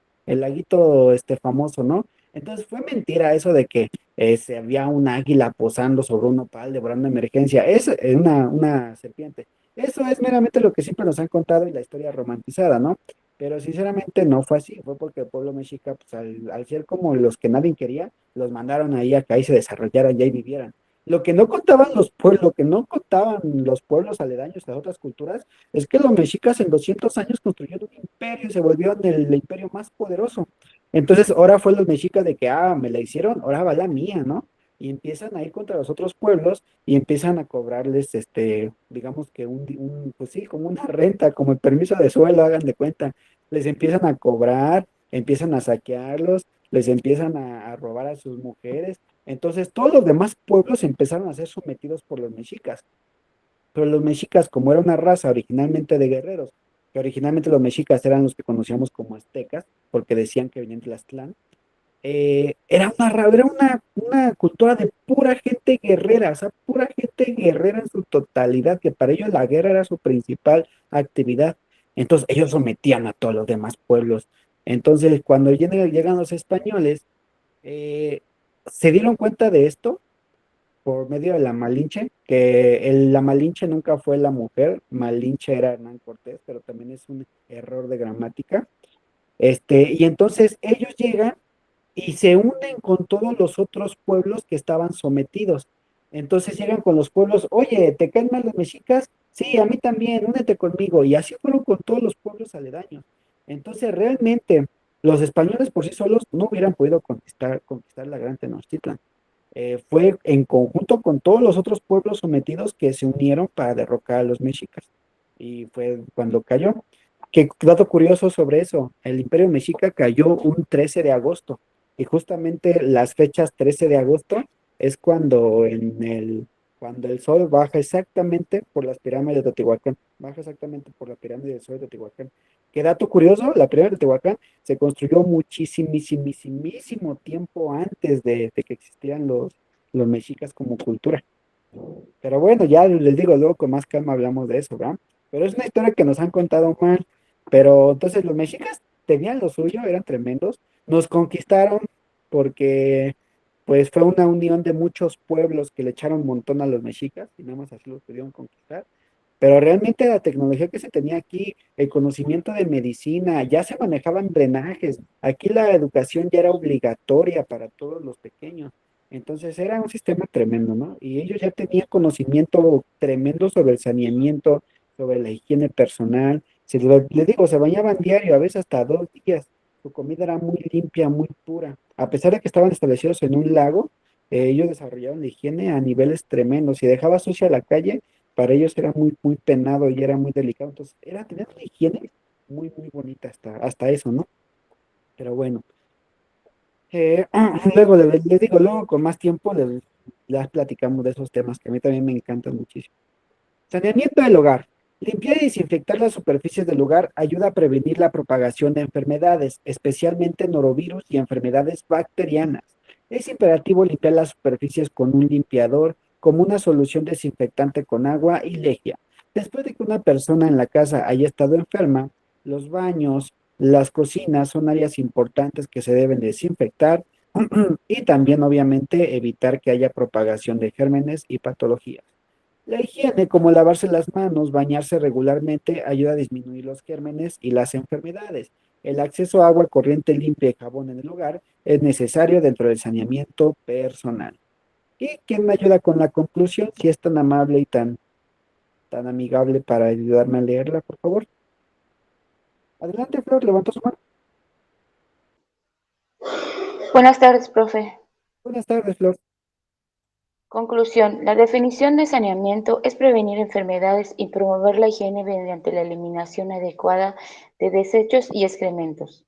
famoso, ¿no? Entonces, fue mentira eso de que se había un águila posando sobre un nopal devorando emergencia. Es una serpiente. Eso es meramente lo que siempre nos han contado y la historia romantizada, ¿no? Pero sinceramente no fue así, fue porque el pueblo mexica, pues al ser como los que nadie quería, los mandaron ahí a que ahí se desarrollaran y ahí vivieran. Lo que no contaban los pueblos aledaños a otras culturas es que los mexicas en 200 años construyeron un imperio y se volvieron el imperio más poderoso. Entonces ahora fue los mexicas de que, me la hicieron, ahora va la mía, ¿no? y empiezan a ir contra los otros pueblos y empiezan a cobrarles, digamos que pues sí, como una renta, como el permiso de suelo, hagan de cuenta. Les empiezan a cobrar, empiezan a saquearlos, les empiezan a robar a sus mujeres. Entonces, todos los demás pueblos empezaron a ser sometidos por los mexicas. Pero los mexicas, como era una raza originalmente de guerreros, que originalmente los mexicas eran los que conocíamos como aztecas, porque decían que venían de Tlaxclan, era una cultura de pura gente guerrera, o sea, pura gente guerrera en su totalidad, que para ellos la guerra era su principal actividad. Entonces, ellos sometían a todos los demás pueblos. Entonces, cuando llegan los españoles, eh, se dieron cuenta de esto por medio de la Malinche, que la Malinche nunca fue la mujer, Malinche era Hernán Cortés, pero también es un error de gramática. Y entonces ellos llegan y se unen con todos los otros pueblos que estaban sometidos. Entonces llegan con los pueblos, oye, ¿te caen mal los mexicas? Sí, a mí también, únete conmigo. Y así fueron con todos los pueblos aledaños. Entonces realmente los españoles por sí solos no hubieran podido conquistar la Gran Tenochtitlan. Fue en conjunto con todos los otros pueblos sometidos que se unieron para derrocar a los mexicas. Y fue cuando cayó. Qué dato curioso sobre eso, el Imperio Mexica cayó un 13 de agosto y justamente las fechas 13 de agosto es cuando el sol baja exactamente por las pirámides de Teotihuacán, baja exactamente por la pirámide del sol de Teotihuacán. Qué dato curioso, la pirámide de Teotihuacán se construyó muchísimo tiempo antes de que existieran los mexicas como cultura. Pero bueno, ya les digo, luego con más calma hablamos de eso, ¿verdad? Pero es una historia que nos han contado mal. Pero entonces los mexicas tenían lo suyo, eran tremendos. Nos conquistaron porque pues fue una unión de muchos pueblos que le echaron un montón a los mexicas y nada más así los pudieron conquistar. Pero realmente la tecnología que se tenía aquí, el conocimiento de medicina, ya se manejaban drenajes. Aquí la educación ya era obligatoria para todos los pequeños. Entonces era un sistema tremendo, ¿no? Y ellos ya tenían conocimiento tremendo sobre el saneamiento, sobre la higiene personal. Les digo, se bañaban diario, a veces hasta 2 días. Su comida era muy limpia, muy pura. A pesar de que estaban establecidos en un lago, ellos desarrollaron la higiene a niveles tremendos. Si dejaba sucia la calle, para ellos era muy penado y era muy delicado. Entonces, tener una higiene muy bonita hasta eso, ¿no? Pero bueno, luego les digo, luego con más tiempo les platicamos de esos temas que a mí también me encantan muchísimo. Saneamiento del hogar. Limpiar y desinfectar las superficies del hogar ayuda a prevenir la propagación de enfermedades, especialmente norovirus y enfermedades bacterianas. Es imperativo limpiar las superficies con un limpiador, como una solución desinfectante con agua y lejía. Después de que una persona en la casa haya estado enferma, los baños, las cocinas son áreas importantes que se deben desinfectar y también obviamente evitar que haya propagación de gérmenes y patologías. La higiene, como lavarse las manos, bañarse regularmente, ayuda a disminuir los gérmenes y las enfermedades. El acceso a agua corriente limpia y jabón en el hogar es necesario dentro del saneamiento personal. ¿Y quién me ayuda con la conclusión? Si es tan amable y tan amigable para ayudarme a leerla, por favor. Adelante, Flor, levantó su mano. Buenas tardes, profe. Buenas tardes, Flor. Conclusión. La definición de saneamiento es prevenir enfermedades y promover la higiene mediante la eliminación adecuada de desechos y excrementos.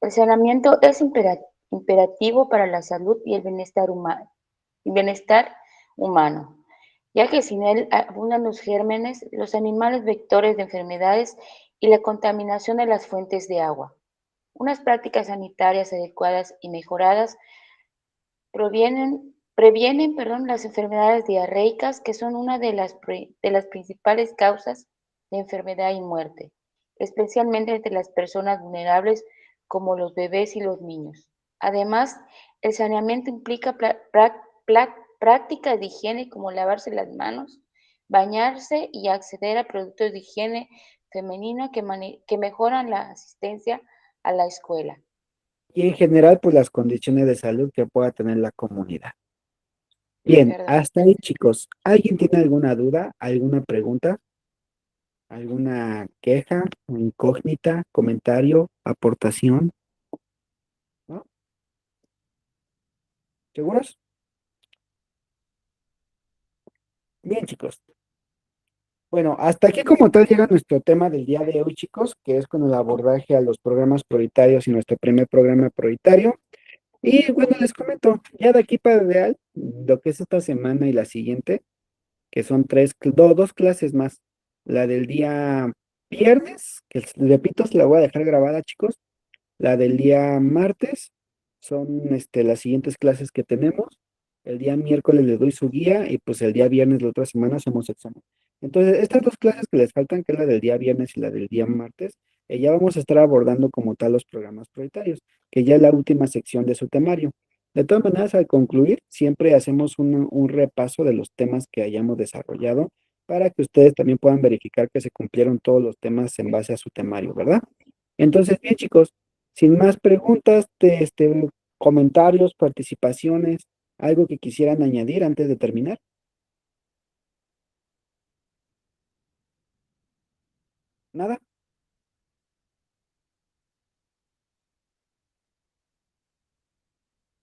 El saneamiento es imperativo para la salud y el bienestar humano, ya que sin él abundan los gérmenes, los animales vectores de enfermedades y la contaminación de las fuentes de agua. Unas prácticas sanitarias adecuadas y mejoradas previenen, las enfermedades diarreicas, que son una de las principales causas de enfermedad y muerte, especialmente entre las personas vulnerables como los bebés y los niños. Además, el saneamiento implica prácticas de higiene como lavarse las manos, bañarse y acceder a productos de higiene femenina que mejoran la asistencia a la escuela. Y en general, pues las condiciones de salud que pueda tener la comunidad. Bien, ¿Verdad? hasta ahí, chicos. ¿Alguien tiene alguna duda, alguna pregunta? ¿Alguna queja, incógnita, comentario, aportación? ¿No? ¿Seguros? Bien, chicos. Bueno, hasta aquí como tal llega nuestro tema del día de hoy, chicos, que es con el abordaje a los programas prioritarios y nuestro primer programa prioritario. Y bueno, les comento, ya de aquí para real, lo que es esta semana y la siguiente, que son dos clases más. La del día viernes, que repito, se la voy a dejar grabada, chicos. La del día martes son las siguientes clases que tenemos. El día miércoles les doy su guía y pues el día viernes de la otra semana hacemos examen. Entonces, estas dos clases que les faltan, que es la del día viernes y la del día martes, ya vamos a estar abordando como tal los programas prioritarios, que ya es la última sección de su temario. De todas maneras, al concluir, siempre hacemos un repaso de los temas que hayamos desarrollado para que ustedes también puedan verificar que se cumplieron todos los temas en base a su temario, ¿verdad? Entonces, bien, chicos. Sin más preguntas, comentarios, participaciones, algo que quisieran añadir antes de terminar. ¿Nada?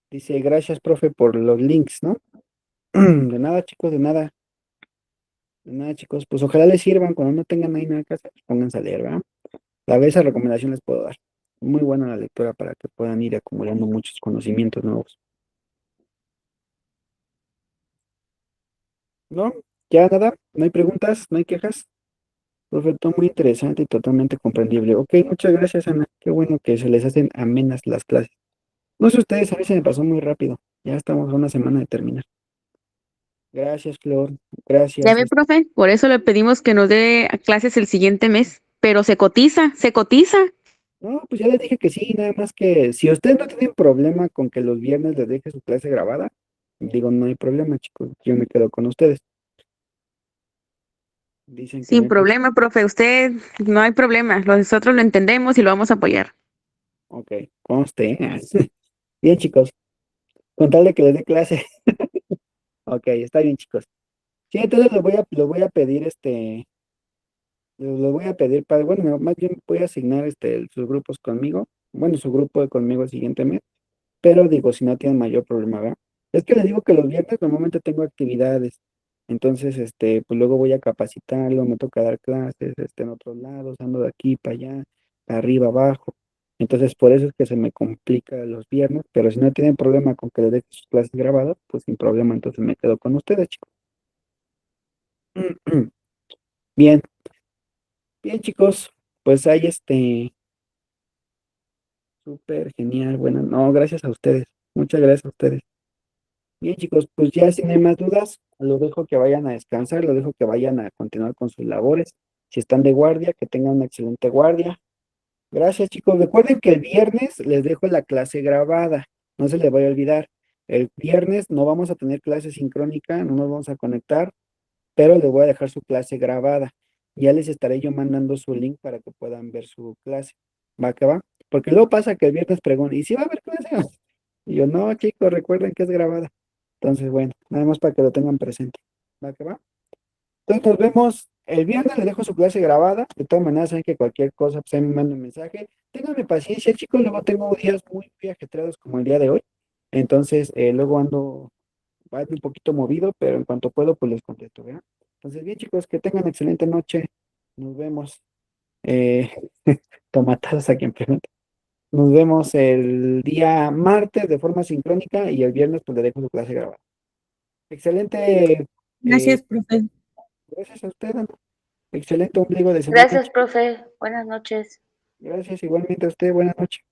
Dice, gracias, profe, por los links, ¿no? De nada, chicos, de nada. De nada, chicos. Pues ojalá les sirvan. Cuando no tengan ahí nada que hacer, pues pónganse a leer, ¿verdad? A ver, esa recomendación les puedo dar. Muy buena la lectura para que puedan ir acumulando muchos conocimientos nuevos. ¿No? Ya nada, no hay preguntas, no hay quejas. Perfecto, muy interesante y totalmente comprendible. Ok, muchas gracias, Ana. Qué bueno que se les hacen amenas las clases. No sé ustedes, a mí se me pasó muy rápido. Ya estamos a una semana de terminar. Gracias, Flor. Ya Gracias. ve, profe, por eso le pedimos que nos dé clases el siguiente mes, pero se cotiza, se cotiza. No, pues ya les dije que sí, nada más que si ustedes no tienen problema con que los viernes les deje su clase grabada, digo, no hay problema, chicos. Yo me quedo con ustedes. Dicen que no Sin hay problema. problema, profe, usted no hay problema, nosotros lo entendemos y lo vamos a apoyar. Ok, conste. Bien, chicos. Con tal de que les dé clase. Ok, está bien, chicos. Sí, entonces les voy a pedir les voy a pedir para, bueno, más bien voy a asignar sus grupos conmigo, bueno, su grupo conmigo el siguiente mes, pero digo, si no tienen mayor problema, ¿verdad? Es que les digo que los viernes normalmente tengo actividades, entonces, pues luego voy a capacitarlo, me toca dar clases, en otros lados, ando de aquí para allá, arriba, abajo, entonces por eso es que se me complica los viernes, pero si no tienen problema con que les deje sus clases grabadas, pues sin problema, entonces me quedo con ustedes, chicos. Bien, bien, chicos, pues hay súper genial, bueno, no, gracias a ustedes, muchas gracias a ustedes. Bien, chicos, pues ya si no hay más dudas, los dejo que vayan a descansar, los dejo que vayan a continuar con sus labores. Si están de guardia, que tengan una excelente guardia. Gracias, chicos. Recuerden que el viernes les dejo la clase grabada, no se les vaya a olvidar. El viernes no vamos a tener clase sincrónica, no nos vamos a conectar, pero les voy a dejar su clase grabada. Ya les estaré yo mandando su link para que puedan ver su clase. ¿Va que va? Porque luego pasa que el viernes preguntan, ¿y si va a haber clase? Y yo, no, chicos, recuerden que es grabada. Entonces, bueno, nada más para que lo tengan presente. ¿Va que va? Entonces nos vemos el viernes, les dejo su clase grabada. De todas maneras, saben que cualquier cosa, pues ahí me mandan un mensaje. Ténganme paciencia, chicos. Luego tengo días muy ajetreados como el día de hoy. Entonces, luego ando un poquito movido, pero en cuanto puedo, pues les contesto, ¿verdad? Entonces, bien, chicos, que tengan excelente noche. Nos vemos. Eh, Tomatazos a quien pregunta. Nos vemos el día martes de forma sincrónica y el viernes, pues le dejo su clase grabada. Excelente. eh, Gracias, profe. Gracias a usted, Ana. Excelente ombligo de semana. Gracias, profe. Buenas noches. Gracias igualmente a usted. Buenas noches.